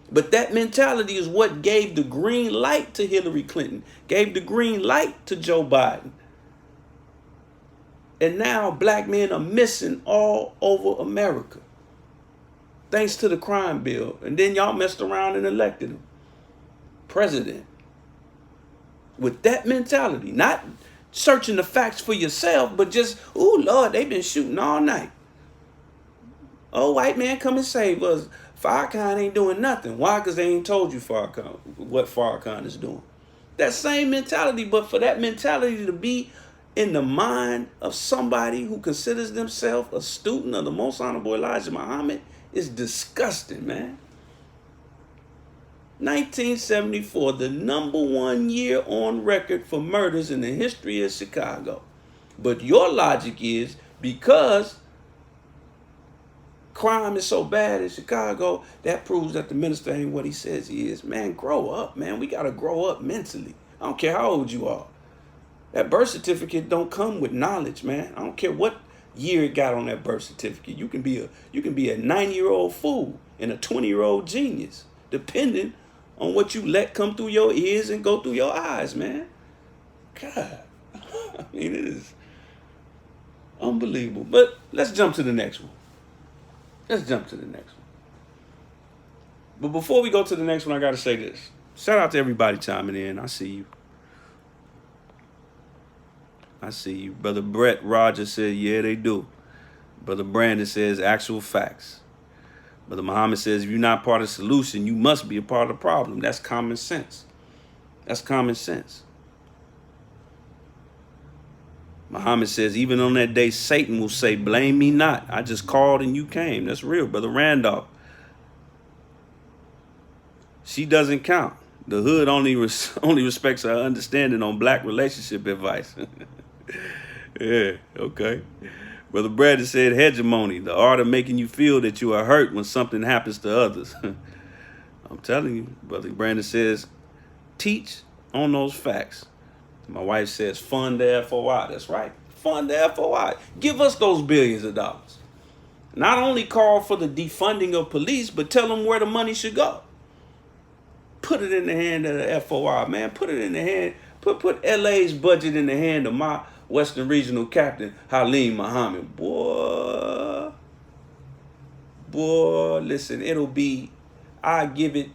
But that mentality is what gave the green light to Hillary Clinton, gave the green light to Joe Biden. And now black men are missing all over America, thanks to the crime bill. And then y'all messed around and elected him president. With that mentality, not searching the facts for yourself, but just, oh, Lord, they've been shooting all night. Oh, white man, come and save us. Farrakhan ain't doing nothing. Why? Because they ain't told you what Farrakhan is doing. That same mentality, but for that mentality to be in the mind of somebody who considers themselves a student of the Most Honorable Elijah Muhammad is disgusting, man. 1974, the #1 year on record for murders in the history of Chicago. But your logic is because crime is so bad in Chicago, that proves that the minister ain't what he says he is. Man, grow up, man. We got to grow up mentally. I don't care how old you are. That birth certificate don't come with knowledge, man. I don't care what year it got on that birth certificate. You can be a 9-year-old fool and a 20-year-old genius, depending on what you let come through your ears and go through your eyes, man. God, I mean, it is unbelievable. But let's jump to the next one. But before we go to the next one, I got to say this. Shout out to everybody chiming in. I see you. Brother Brett Rogers said, yeah, they do. Brother Brandon says, actual facts. Brother Muhammad says, if you're not part of the solution, you must be a part of the problem. That's common sense. Muhammad says, even on that day, Satan will say, blame me not. I just called and you came. That's real, Brother Randolph. She doesn't count. The hood only respects her understanding on black relationship advice. Yeah, okay. Brother Brandon said, hegemony, the art of making you feel that you are hurt when something happens to others. I'm telling you. Brother Brandon says, teach on those facts. My wife says, fund the FOI. That's right. Fund the FOI. Give us those billions of dollars. Not only call for the defunding of police, but tell them where the money should go. Put it in the hand of the FOI, man. Put it in the hand. Put LA's budget in the hand of my Western Regional Captain, Halim Muhammad. Boy, listen, I give it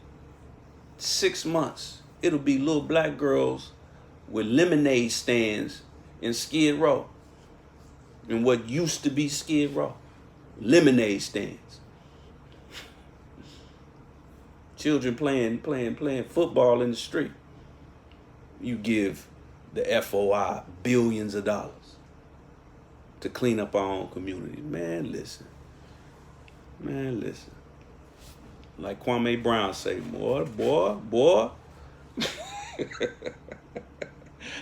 6 months. It'll be little black girls with lemonade stands in Skid Row. In what used to be Skid Row. Lemonade stands. Children playing football in the street. You give the FOI billions of dollars to clean up our own community. Man, listen. Like Kwame Brown say, boy.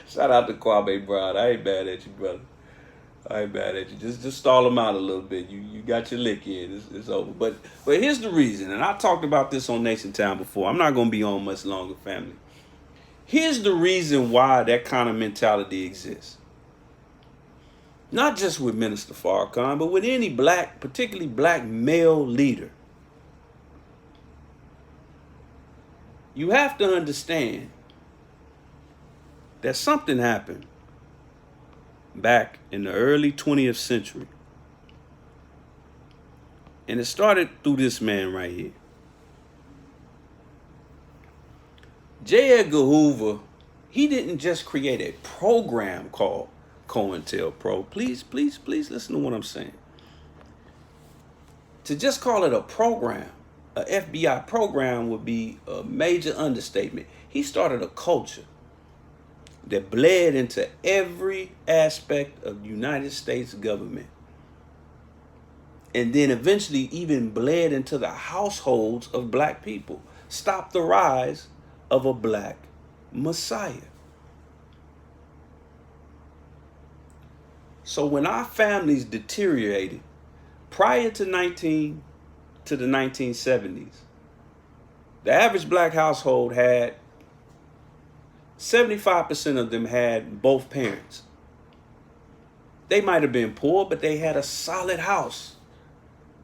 Shout out to Kwame Brown. I ain't mad at you, brother. Just stall him out a little bit. You got your lick in. It's over. But here's the reason, and I talked about this on Nation Town before. I'm not gonna be on much longer, family. Here's the reason why that kind of mentality exists. Not just with Minister Farrakhan, but with any black, particularly black male leader. You have to understand that something happened back in the early 20th century. And it started through this man right here. J. Edgar Hoover, he didn't just create a program called COINTELPRO. Please listen to what I'm saying. To just call it a program, a FBI program, would be a major understatement. He started a culture that bled into every aspect of the United States government. And then eventually even bled into the households of black people. Stopped the rise of a black messiah. So when our families deteriorated prior to the 1970s, the average black household had 75% of them had both parents. They might have been poor, but they had a solid house.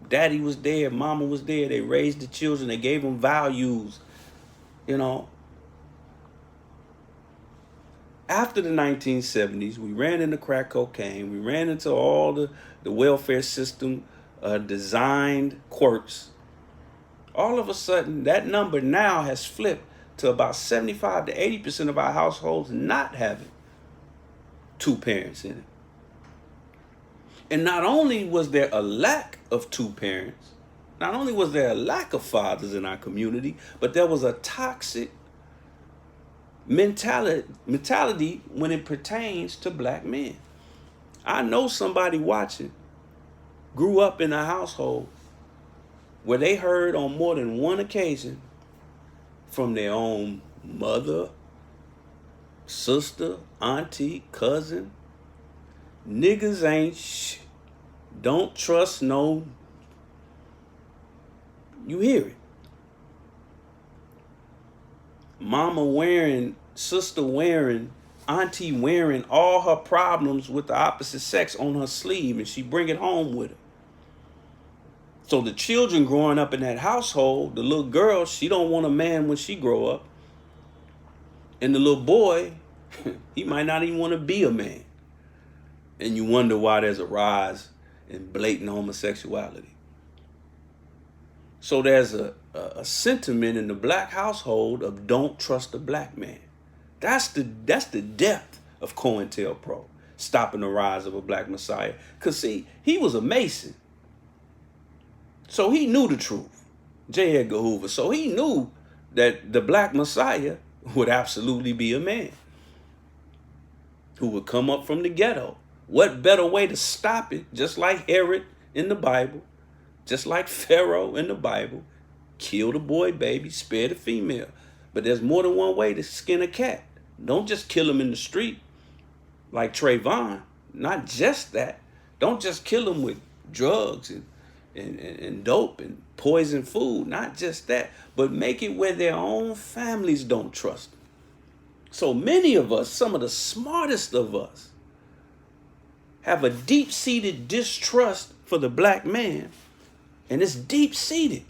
Daddy was there, mama was there. They raised the children. They gave them values, you know. After the 1970s, we ran into crack cocaine. We ran into all the welfare system designed quirks. All of a sudden, that number now has flipped to about 75 to 80% of our households not having two parents in it. And not only was there a lack of two parents, Not only was there a lack of fathers in our community, but there was a toxic mentality when it pertains to black men. I know somebody watching grew up in a household where they heard on more than one occasion from their own mother, sister, auntie, cousin, niggas ain't shit. Don't trust no. You hear it. Mama wearing, sister wearing, auntie wearing all her problems with the opposite sex on her sleeve, and she bring it home with her. So the children growing up in that household, the little girl, she don't want a man when she grow up. And the little boy, he might not even want to be a man. And you wonder why there's a rise in blatant homosexuality. So there's a sentiment in the black household of don't trust a black man. That's the depth of COINTELPRO, stopping the rise of a black messiah. Because see, he was a Mason. So he knew the truth, J. Edgar Hoover. So he knew that the black messiah would absolutely be a man who would come up from the ghetto. What better way to stop it? Just like Herod in the Bible, just like Pharaoh in the Bible, kill the boy baby, spare the female. But there's more than one way to skin a cat. Don't just kill him in the street like Trayvon. Not just that. Don't just kill him with drugs and dope and poison food. Not just that. But make it where their own families don't trust them. So many of us, some of the smartest of us, have a deep-seated distrust for the black man. And it's deep-seated.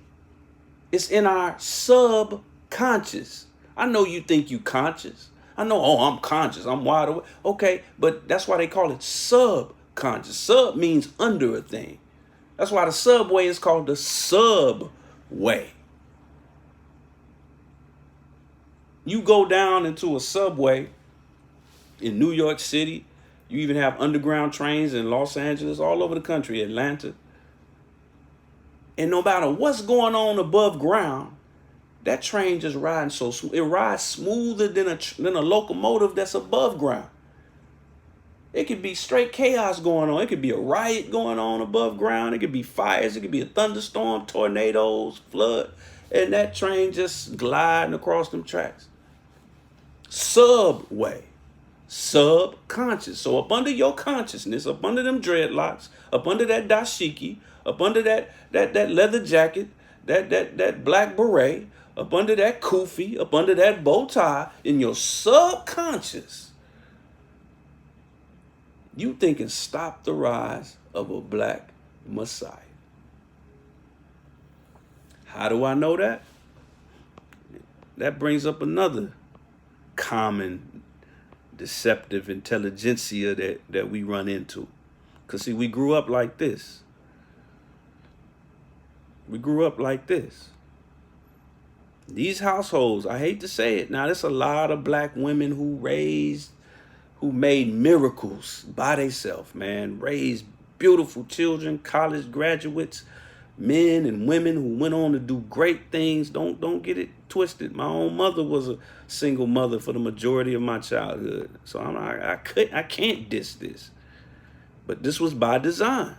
It's in our subconscious. I know you think you conscious. I know, oh, I'm conscious. I'm wide awake. Okay, but that's why they call it subconscious. Sub means under a thing. That's why the subway is called the subway. You go down into a subway in New York City. You even have underground trains in Los Angeles, all over the country, Atlanta. And no matter what's going on above ground, that train just riding so smooth. It rides smoother than a locomotive that's above ground. It could be straight chaos going on. It could be a riot going on above ground. It could be fires. It could be a thunderstorm, tornadoes, flood. And that train just gliding across them tracks. Subway. Subconscious. So up under your consciousness, up under them dreadlocks, up under that dashiki, up under that leather jacket, that black beret, up under that kufi, up under that bow tie, in your subconscious, you thinking stop the rise of a black messiah. How do I know that? That brings up another common deceptive intelligentsia that we run into. Because see, we grew up like this. We grew up like this. These households, I hate to say it, now there's a lot of black women who made miracles by themselves, man. Raised beautiful children, college graduates, men and women who went on to do great things. Don't get it twisted. My own mother was a single mother for the majority of my childhood. So I can't diss this. But this was by design.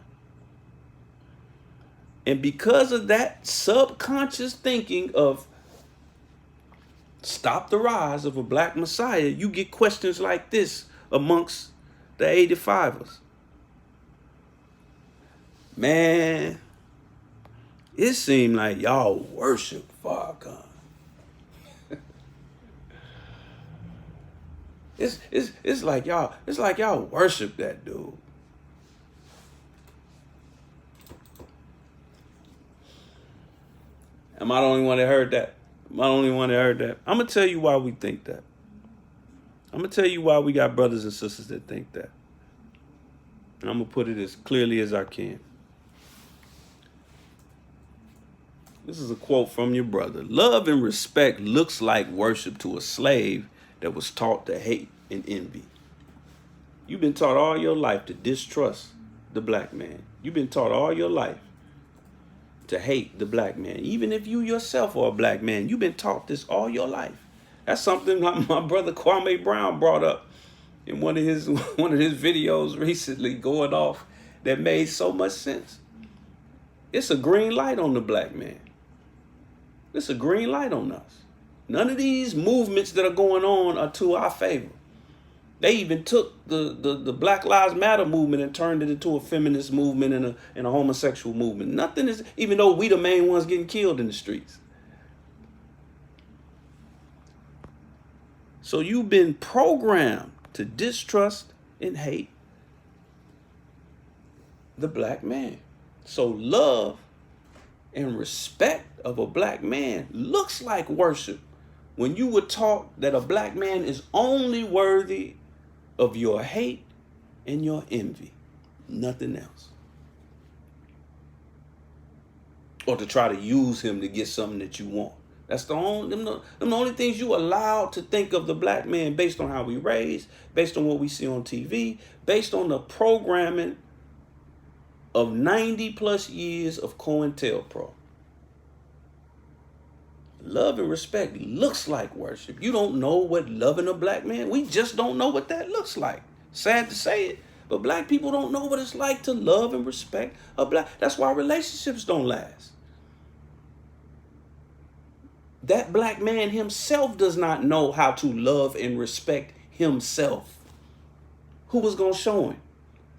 And because of that subconscious thinking of stop the rise of a black messiah, you get questions like this amongst the 85ers. Man, it seemed like y'all worship Farrakhan. It's like y'all worship that dude. Am I the only one that heard that? Am I the only one that heard that? I'm going to tell you why we think that. I'm going to tell you why we got brothers and sisters that think that. And I'm going to put it as clearly as I can. This is a quote from your brother. Love and respect looks like worship to a slave that was taught to hate and envy. You've been taught all your life to distrust the black man. You've been taught all your life to hate the black man. Even if you yourself are a black man, you've been taught this all your life. That's something my brother Kwame Brown brought up in one of his videos recently, going off, that made so much sense. It's a green light on the black man. It's a green light on us. None of these movements that are going on are to our favor. They even took the Black Lives Matter movement and turned it into a feminist movement and a homosexual movement. Nothing is, even though we the main ones getting killed in the streets. So you've been programmed to distrust and hate the black man. So love and respect of a black man looks like worship when you were taught that a black man is only worthy of your hate and your envy, nothing else. Or to try to use him to get something that you want. That's the only things you allowed to think of the black man, based on how we raised, based on what we see on TV, based on the programming of 90 plus years of COINTELPRO. Love and respect looks like worship. You don't know what loving a black man, we just don't know what that looks like. Sad to say it, but black people don't know what it's like to love and respect a black. That's why relationships don't last. That black man himself does not know how to love and respect himself. Who was going to show him?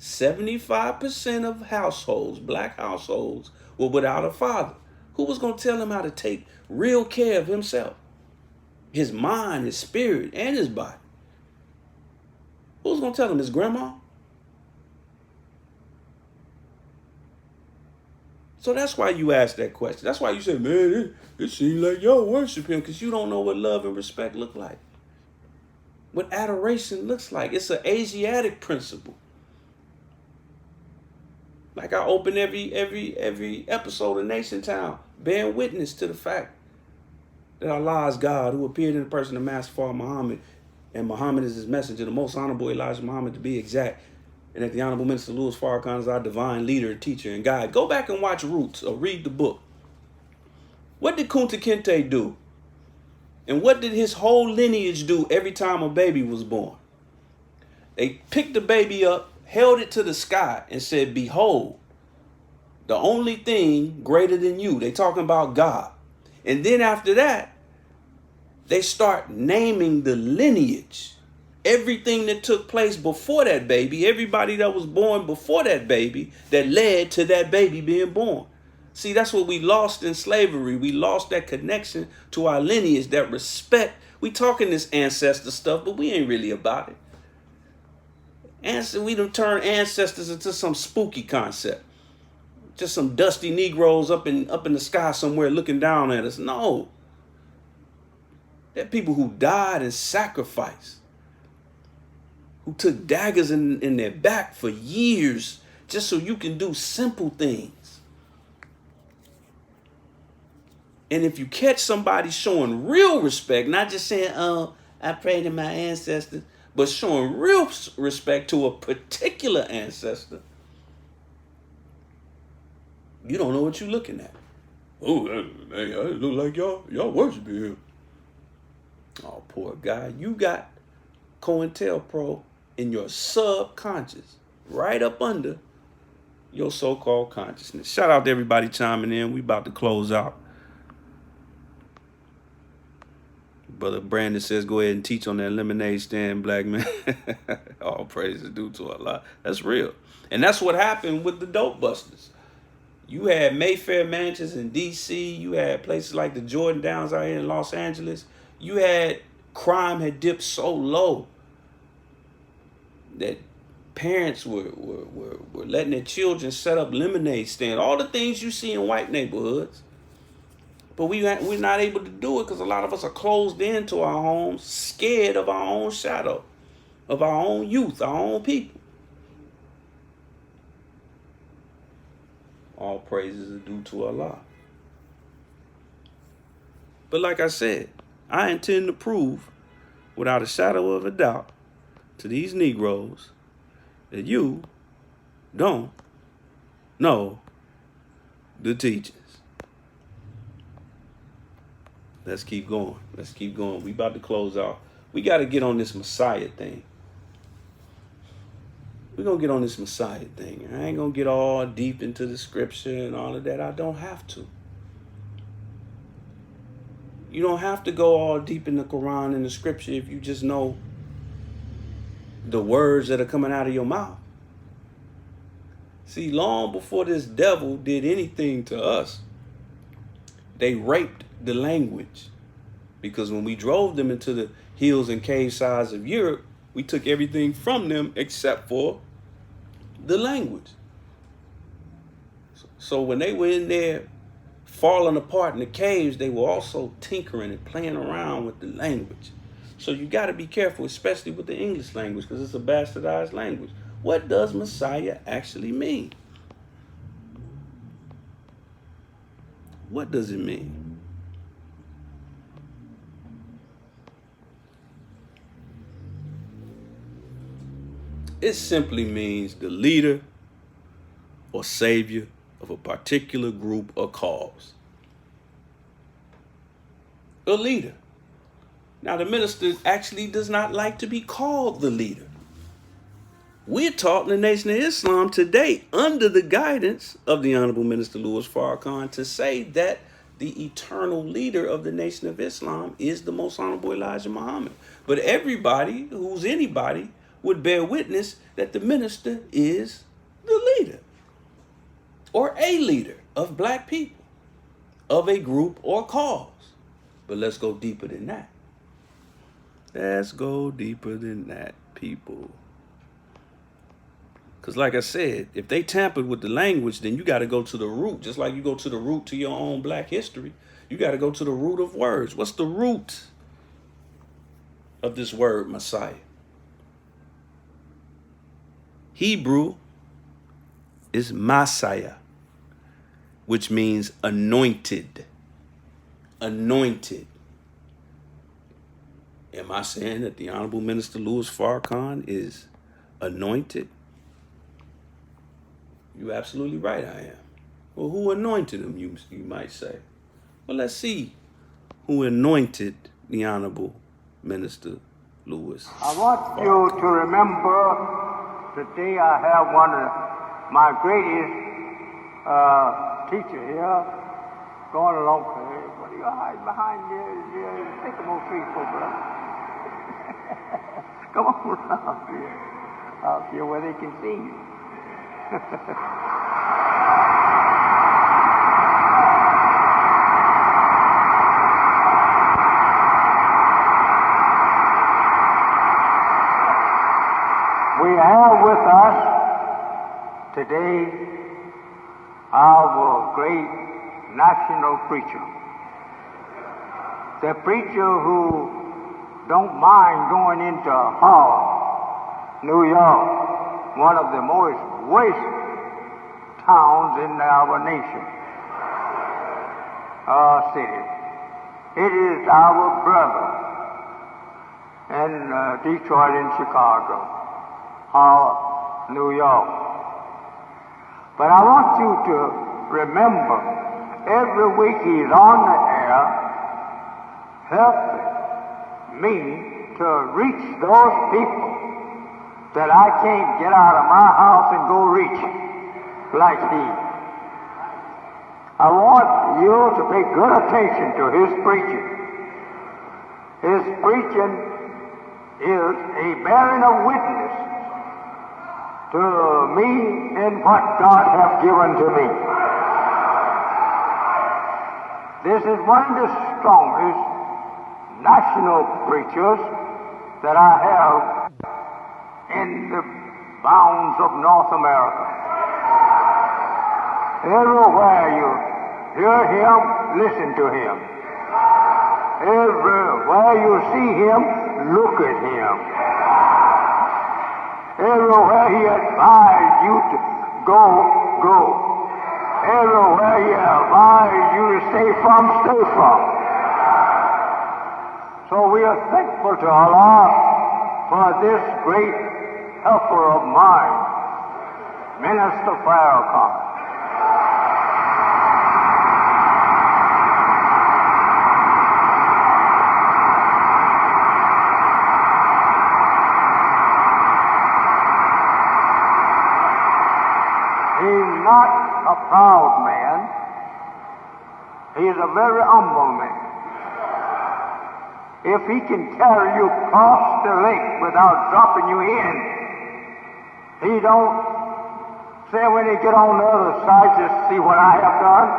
75% of households, black households, were without a father. Who was going to tell him how to take real care of himself? His mind, his spirit, and his body. Who was going to tell him? His grandma? So that's why you ask that question. That's why you say, man, it seems like y'all worship him, because you don't know what love and respect look like. What adoration looks like. It's an Asiatic principle. Like I open every episode of Nation Town, bearing witness to the fact that Allah is God, who appeared in the person of Master Farrakhan Muhammad, and Muhammad is his messenger, the most honorable Elijah Muhammad to be exact, and that the Honorable Minister Louis Farrakhan is our divine leader, teacher, and guide. Go back and watch Roots or read the book. What did Kunta Kinte do? And what did his whole lineage do every time a baby was born? They picked the baby up, held it to the sky, and said, behold, the only thing greater than you. They talking about God. And then after that, they start naming the lineage. Everything that took place before that baby, everybody that was born before that baby, that led to that baby being born. See, that's what we lost in slavery. We lost that connection to our lineage, that respect. We talking this ancestor stuff, but we ain't really about it. We done turned ancestors into some spooky concept. Just some dusty Negroes up in the sky somewhere looking down at us. No. They're people who died and sacrificed, who took daggers in their back for years just so you can do simple things. And if you catch somebody showing real respect, not just saying, oh, I pray to my ancestors, but showing real respect to a particular ancestor, you don't know what you're looking at. Oh, man, it look like y'all worshiping him. Oh, poor guy. You got COINTELPRO in your subconscious, right up under your so-called consciousness. Shout out to everybody chiming in. We about to close out. Brother Brandon says, go ahead and teach on that lemonade stand, black man. All praise is due to Allah. That's real. And that's what happened with the dope busters. You had Mayfair mansions in D.C. You had places like the Jordan Downs out here in Los Angeles. You had crime had dipped so low that parents were letting their children set up lemonade stands. All the things you see in white neighborhoods. But we're not able to do it because a lot of us are closed into our homes, scared of our own shadow, of our own youth, our own people. All praises are due to Allah. But like I said, I intend to prove without a shadow of a doubt to these Negroes that you don't know the teachings. Let's keep going. Let's keep going. We about to close out. We got to get on this Messiah thing. We're going to get on this Messiah thing. I ain't going to get all deep into the scripture and all of that. I don't have to. You don't have to go all deep in the Quran and the scripture if you just know the words that are coming out of your mouth. See, long before this devil did anything to us, they raped the language. Because when we drove them into the hills and cave sides of Europe, we took everything from them except for the language. So when they were in there falling apart in the caves, they were also tinkering and playing around with the language. So you got to be careful, especially with the English language, because it's a bastardized language. What does Messiah actually mean? What does it mean? It simply means the leader or savior of a particular group or cause. A leader. Now, the minister actually does not like to be called the leader. We're taught in the Nation of Islam today, under the guidance of the Honorable Minister Louis Farrakhan, to say that the eternal leader of the Nation of Islam is the Most Honorable Elijah Muhammad. But everybody who's anybody would bear witness that the minister is the leader or a leader of black people, of a group or cause. But let's go deeper than that. Let's go deeper than that, people. Because like I said, if they tampered with the language, then you got to go to the root. Just like you go to the root to your own black history, you got to go to the root of words. What's the root of this word, Messiah? Hebrew is Messiah, which means anointed. Anointed. Am I saying that the Honorable Minister Louis Farrakhan is anointed? You're absolutely right, I am. Well, who anointed him, you might say? Well, let's see who anointed the Honorable Minister Louis. I want you to remember today I have one of my greatest teacher here going along. What are you hiding behind there? Sycamore tree for, brother? Come on out here where they can see you. We have with us today our great national preacher, the preacher who don't mind going into Harlem, New York, one of the most waste towns in our nation, our city. It is our brother in Detroit and Chicago, New York. But I want you to remember, every week he's on the air, helping me to reach those people that I can't get out of my house and go reach like he. I want you to pay good attention to his preaching. His preaching is a bearing of witness to me and what God has given to me. This is one of the strongest national preachers that I have in the bounds of North America. Everywhere you hear him, listen to him. Everywhere you see him, look at him. Everywhere he advised you to go, go. Everywhere he advised you to stay from, stay from. So we are thankful to Allah for this great helper of mine, Minister Farrakhan. not a proud man. He is a very humble man. If he can carry you across the lake without dropping you in, he don't say when he get on the other side, just see what I have done.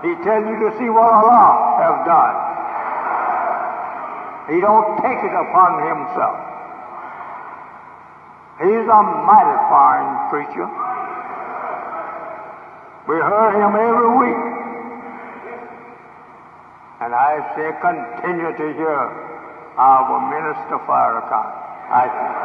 He tell you to see what Allah have done. He don't take it upon himself. He's a mighty fine preacher. We heard him every week. And I say continue to hear our minister Farrakhan. I think.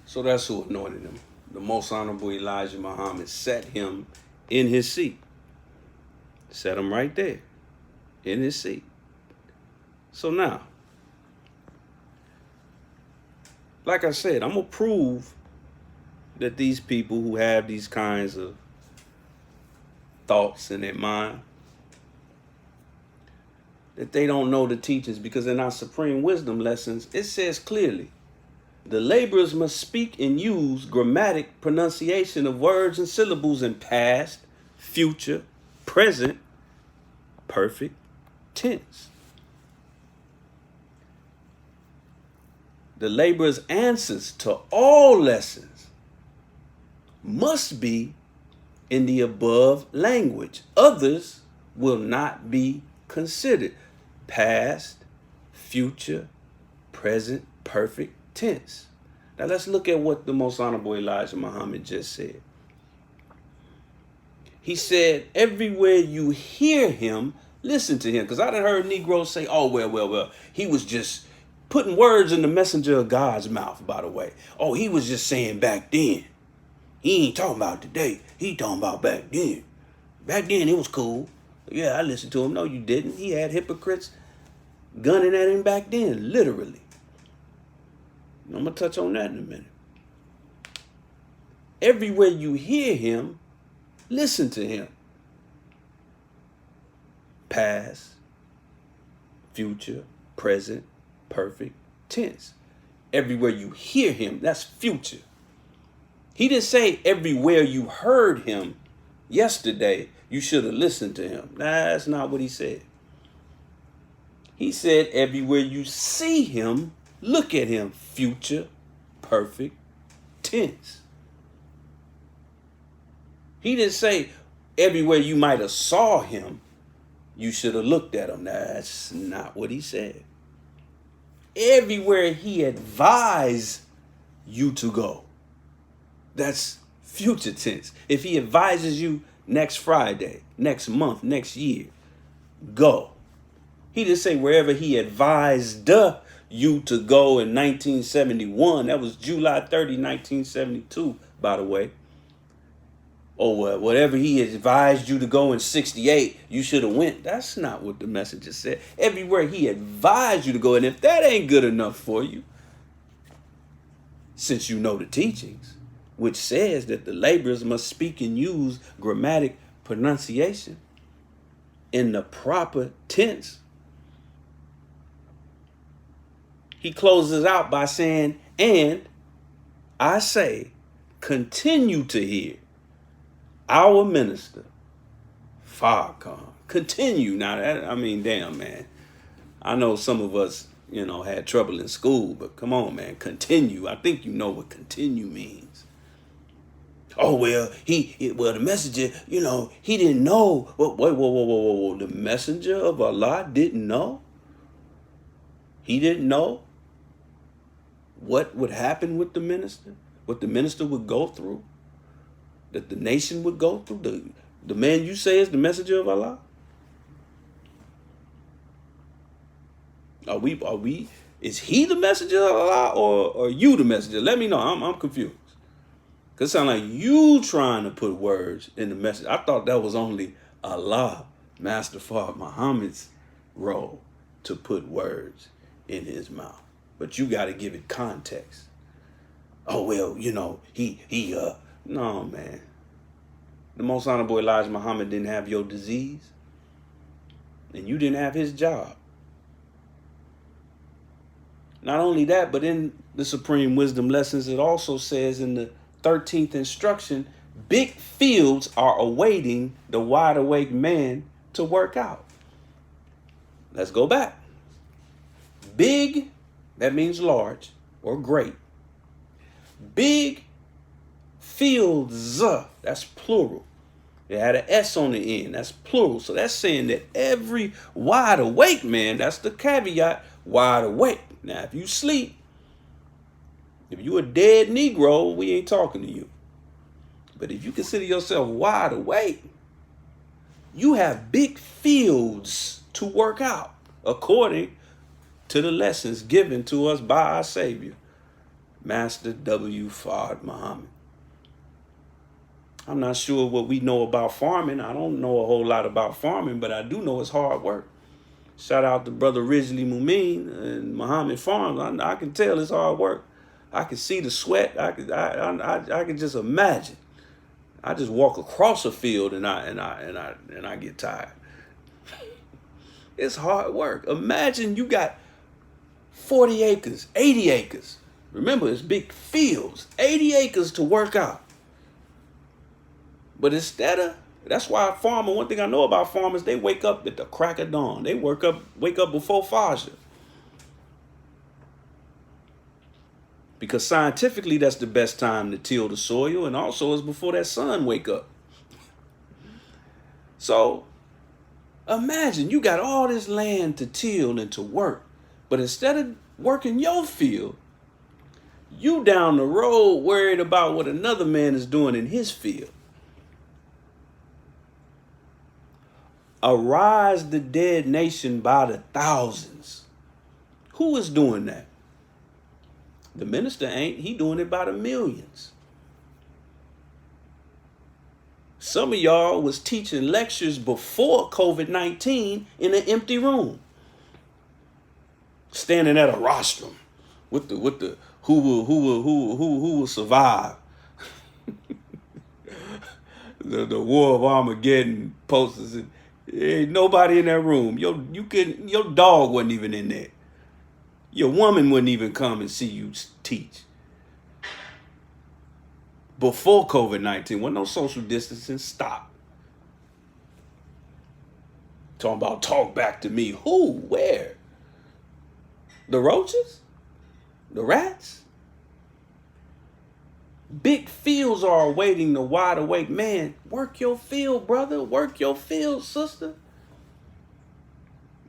So that's who anointed him. The most honorable Elijah Muhammad set him in his seat. Set him right there in his seat. So now, like I said, I'm going to prove that these people who have these kinds of thoughts in their mind, that they don't know the teachings, because in our supreme wisdom lessons, it says clearly, the laborers must speak and use grammatic pronunciation of words and syllables in past, future, present, perfect tense. The laborers' answers to all lessons must be in the above language. Others will not be considered. Past, future, present, perfect tense. Now let's look at what the most honorable Elijah Muhammad just said. He said, everywhere you hear him, listen to him. Because I done heard Negroes say, oh, well, he was just putting words in the messenger of God's mouth, by the way. Oh, he was just saying back then. He ain't talking about today. He talking about back then. Back then, it was cool. Yeah, I listened to him. No, you didn't. He had hypocrites gunning at him back then, literally. I'm going to touch on that in a minute. Everywhere you hear him, listen to him. Past, future, present, perfect tense. Everywhere you hear him, that's future. He didn't say everywhere you heard him yesterday, you should have listened to him. That's not what he said. He said everywhere you see him, look at him, future, perfect tense. He didn't say everywhere you might have saw him, you should have looked at him. That's not what he said. Everywhere he advised you to go, that's future tense. If he advises you next Friday, next month, next year, go. He didn't say wherever he advised you to go in 1971. That was July 30, 1972, by the way. Or whatever he advised you to go in 68, you should have went. That's not what the messenger said. Everywhere he advised you to go. And if that ain't good enough for you, since you know the teachings, which says that the laborers must speak and use grammatic pronunciation in the proper tense, he closes out by saying, and I say, continue to hear our minister, Farrakhan. Continue. Now, damn, man. I know some of us, had trouble in school, but come on, man. Continue. I think you know what continue means. Oh, well, the messenger, he didn't know. Whoa. The messenger of Allah didn't know? He didn't know what would happen with the minister, what the minister would go through, that the nation would go through, the man you say is the messenger of Allah? Are we Is he the messenger of Allah or you the messenger? Let me know. I'm confused. Because it sounds like you trying to put words in the message. I thought that was only Allah, Master Fard Muhammad's role to put words in his mouth. But you got to give it context. Oh, well, you know, no, man. The Most Honorable Elijah Muhammad didn't have your disease. And you didn't have his job. Not only that, but in the Supreme Wisdom Lessons, it also says in the 13th instruction, big fields are awaiting the wide awake man to work out. Let's go back. Big, that means large or great. Big fields, that's plural. It had an S on the end, that's plural. So that's saying that every wide awake man, that's the caveat, wide awake. Now, if you sleep, if you a dead Negro, we ain't talking to you. But if you consider yourself wide awake, you have big fields to work out according to the lessons given to us by our Savior, Master W. Fard Muhammad. I'm not sure what we know about farming. I don't know a whole lot about farming, but I do know it's hard work. Shout out to Brother Ridgely Mumeen and Muhammad Farms. I can tell it's hard work. I can see the sweat. I can just imagine. I just walk across a field and I get tired. It's hard work. Imagine you got 40 acres, 80 acres. Remember, it's big fields, 80 acres to work out. But that's why a farmer, one thing I know about farmers, they wake up at the crack of dawn. They wake up before Fajr. Because scientifically, that's the best time to till the soil, and also it's before that sun wake up. So imagine you got all this land to till and to work, but instead of working your field, you down the road worried about what another man is doing in his field. Arise the dead nation by the thousands. Who is doing that? The minister ain't. He doing it by the millions. Some of y'all was teaching lectures before COVID-19 in an empty room, standing at a rostrum with the who will survive. the War of Armageddon posters. Ain't nobody in that room. Your dog wasn't even in there. Your woman wouldn't even come and see you teach. Before COVID-19, when no social distancing, stop. Talking about talk back to me. Who? Where? The roaches? The rats? Big fields are awaiting the wide awake man. Work your field, brother. Work your field, sister.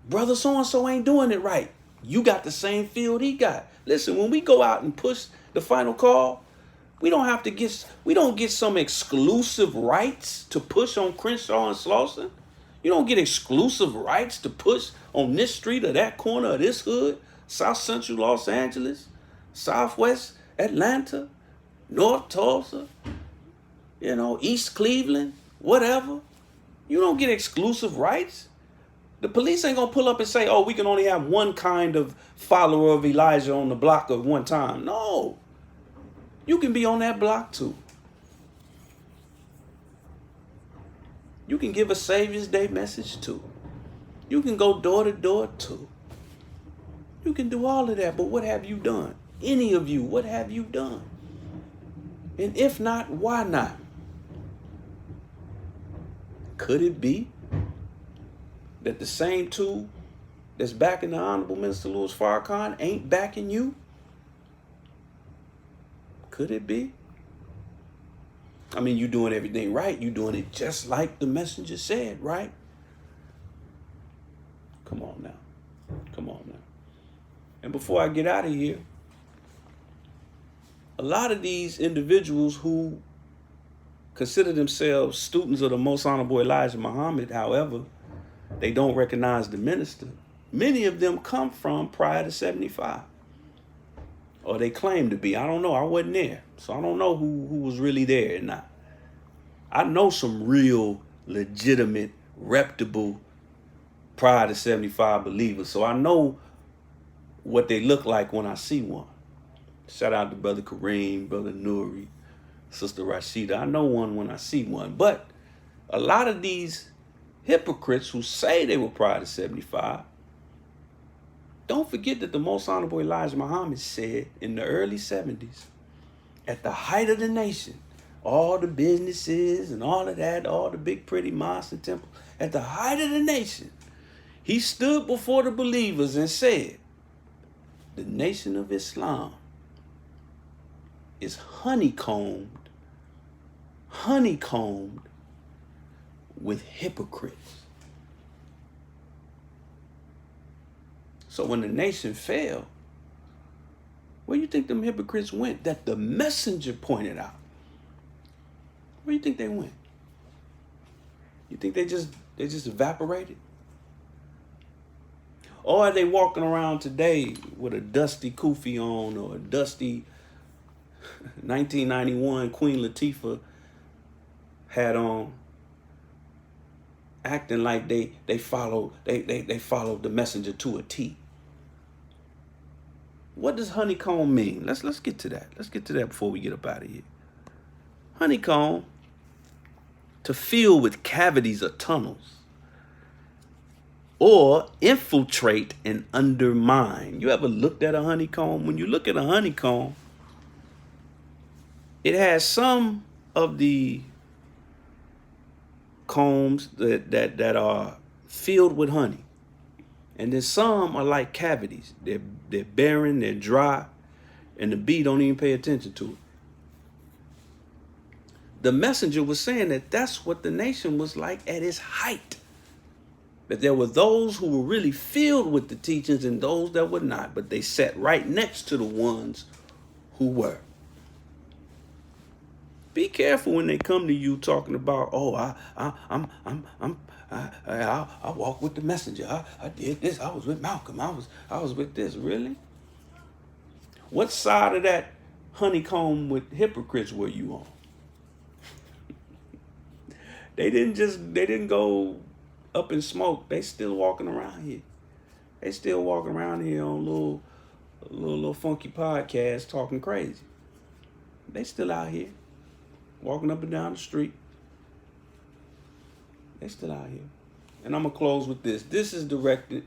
Brother so-and-so ain't doing it right. You got the same field he got. Listen, when we go out and push the final call, we don't get some exclusive rights to push on Crenshaw and Slauson. You don't get exclusive rights to push on this street or that corner of this hood, South Central Los Angeles, Southwest Atlanta, North Tulsa, East Cleveland, whatever. You don't get exclusive rights. The police ain't gonna pull up and say, oh, we can only have one kind of follower of Elijah on the block at one time. No. You can be on that block too. You can give a Savior's Day message too. You can go door to door too. You can do all of that, but what have you done? Any of you, what have you done? And if not, why not? Could it be that the same tool that's backing the Honorable Minister Louis Farrakhan ain't backing you? Could it be? I mean, you doing everything right. You doing it just like the messenger said, right? Come on now. Come on now. And before I get out of here, a lot of these individuals who consider themselves students of the Most Honorable Elijah Muhammad, however, they don't recognize the minister. many of them come from prior to 75. Or they claim to be. I don't know. I wasn't there. So I don't know who was really there or not. I know some real, legitimate, reputable, prior to 75 believers. So I know what they look like when I see one. Shout out to Brother Kareem, Brother Nuri, Sister Rashida. I know one when I see one. But a lot of these hypocrites who say they were prior to 75, don't forget that the Most Honorable Elijah Muhammad said in the early 70s, at the height of the nation, all the businesses and all of that, all the big pretty mosques and temples, at the height of the nation, he stood before the believers and said, the nation of Islam is honeycombed with hypocrites. So when the nation fell, where do you think them hypocrites went that the messenger pointed out? Where do you think they went? You think they just evaporated? Or are they walking around today with a dusty kufi on or a dusty 1991 Queen Latifah hat on, acting like they followed the messenger to a T? What does honeycomb mean? Let's get to that. Let's get to that before we get up out of here. Honeycomb, to fill with cavities or tunnels, or infiltrate and undermine. You ever looked at a honeycomb? When you look at a honeycomb, it has some of the combs that are filled with honey. And then some are like cavities. They're barren, they're dry, and the bee don't even pay attention to it. The messenger was saying that that's what the nation was like at its height. That there were those who were really filled with the teachings and those that were not, but they sat right next to the ones who were. Be careful when they come to you talking about, oh, I walked with the messenger. I did this. I was with Malcolm. I was with this. Really? What side of that honeycomb with hypocrites were you on? They didn't go up in smoke. They still walking around here. They still walking around here on little funky podcasts talking crazy. They still out here walking up and down the street. They still out here. And I'm going to close with this. This is directed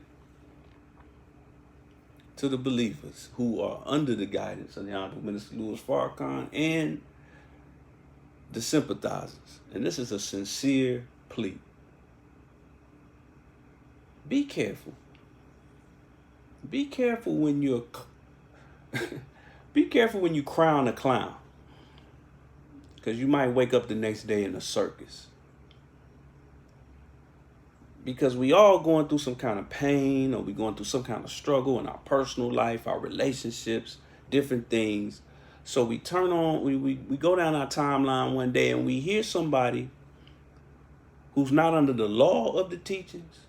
to the believers who are under the guidance of the Honorable Minister Louis Farrakhan and the sympathizers. And this is a sincere plea. Be careful. Be careful when you're be careful when you crown a clown. Because you might wake up the next day in a circus. Because we all going through some kind of pain, or we going through some kind of struggle in our personal life, our relationships, different things. So we turn on, we go down our timeline one day and we hear somebody who's not under the law of the teachings.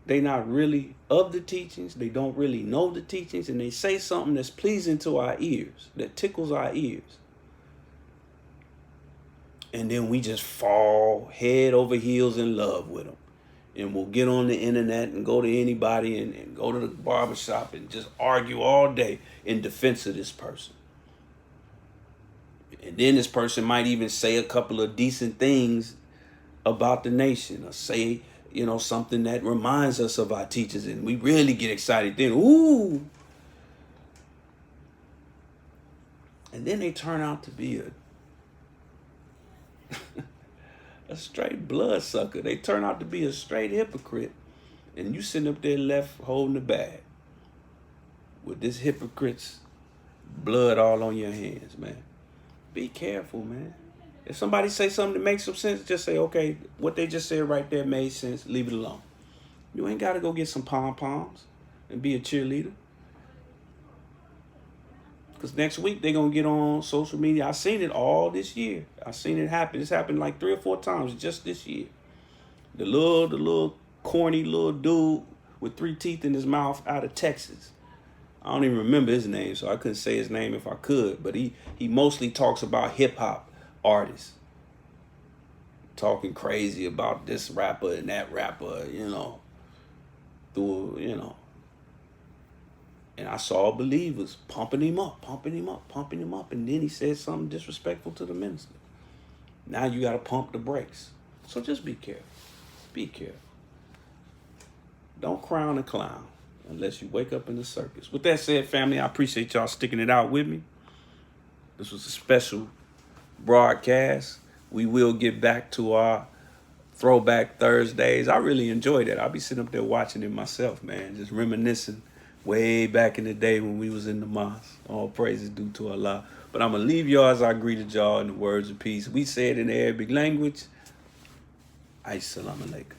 They not really of the teachings. They don't really know the teachings. And they say something that's pleasing to our ears, that tickles our ears. And then we just fall head over heels in love with them. And we'll get on the internet and go to anybody and go to the barbershop and just argue all day in defense of this person. And then this person might even say a couple of decent things about the nation, or say, something that reminds us of our teachers, and we really get excited then. Ooh. And then they turn out to be a straight bloodsucker. They turn out to be a straight hypocrite. And you sitting up there left holding the bag with this hypocrite's blood all on your hands, man. Be careful, man. If somebody say something that makes some sense, just say, okay, what they just said right there made sense. Leave it alone. You ain't got to go get some pom-poms and be a cheerleader. Because next week they're going to get on social media. I've seen it all this year. I've seen it happen. It's happened like 3 or 4 times just this year. The little corny little dude with 3 teeth in his mouth out of Texas. I don't even remember his name, so I couldn't say his name if I could. But he mostly talks about hip hop artists. Talking crazy about this rapper and that rapper, you know. And I saw believers pumping him up. And then he said something disrespectful to the minister. Now you got to pump the brakes. So just be careful. Be careful. Don't crown a clown unless you wake up in the circus. With that said, family, I appreciate y'all sticking it out with me. This was a special broadcast. We will get back to our Throwback Thursdays. I really enjoyed it. I'll be sitting up there watching it myself, man. Just reminiscing way back in the day when we was in the mosque. All praises due to Allah. But I'm going to leave y'all as I greeted y'all in the words of peace. We say it in the Arabic language. Assalamu alaikum.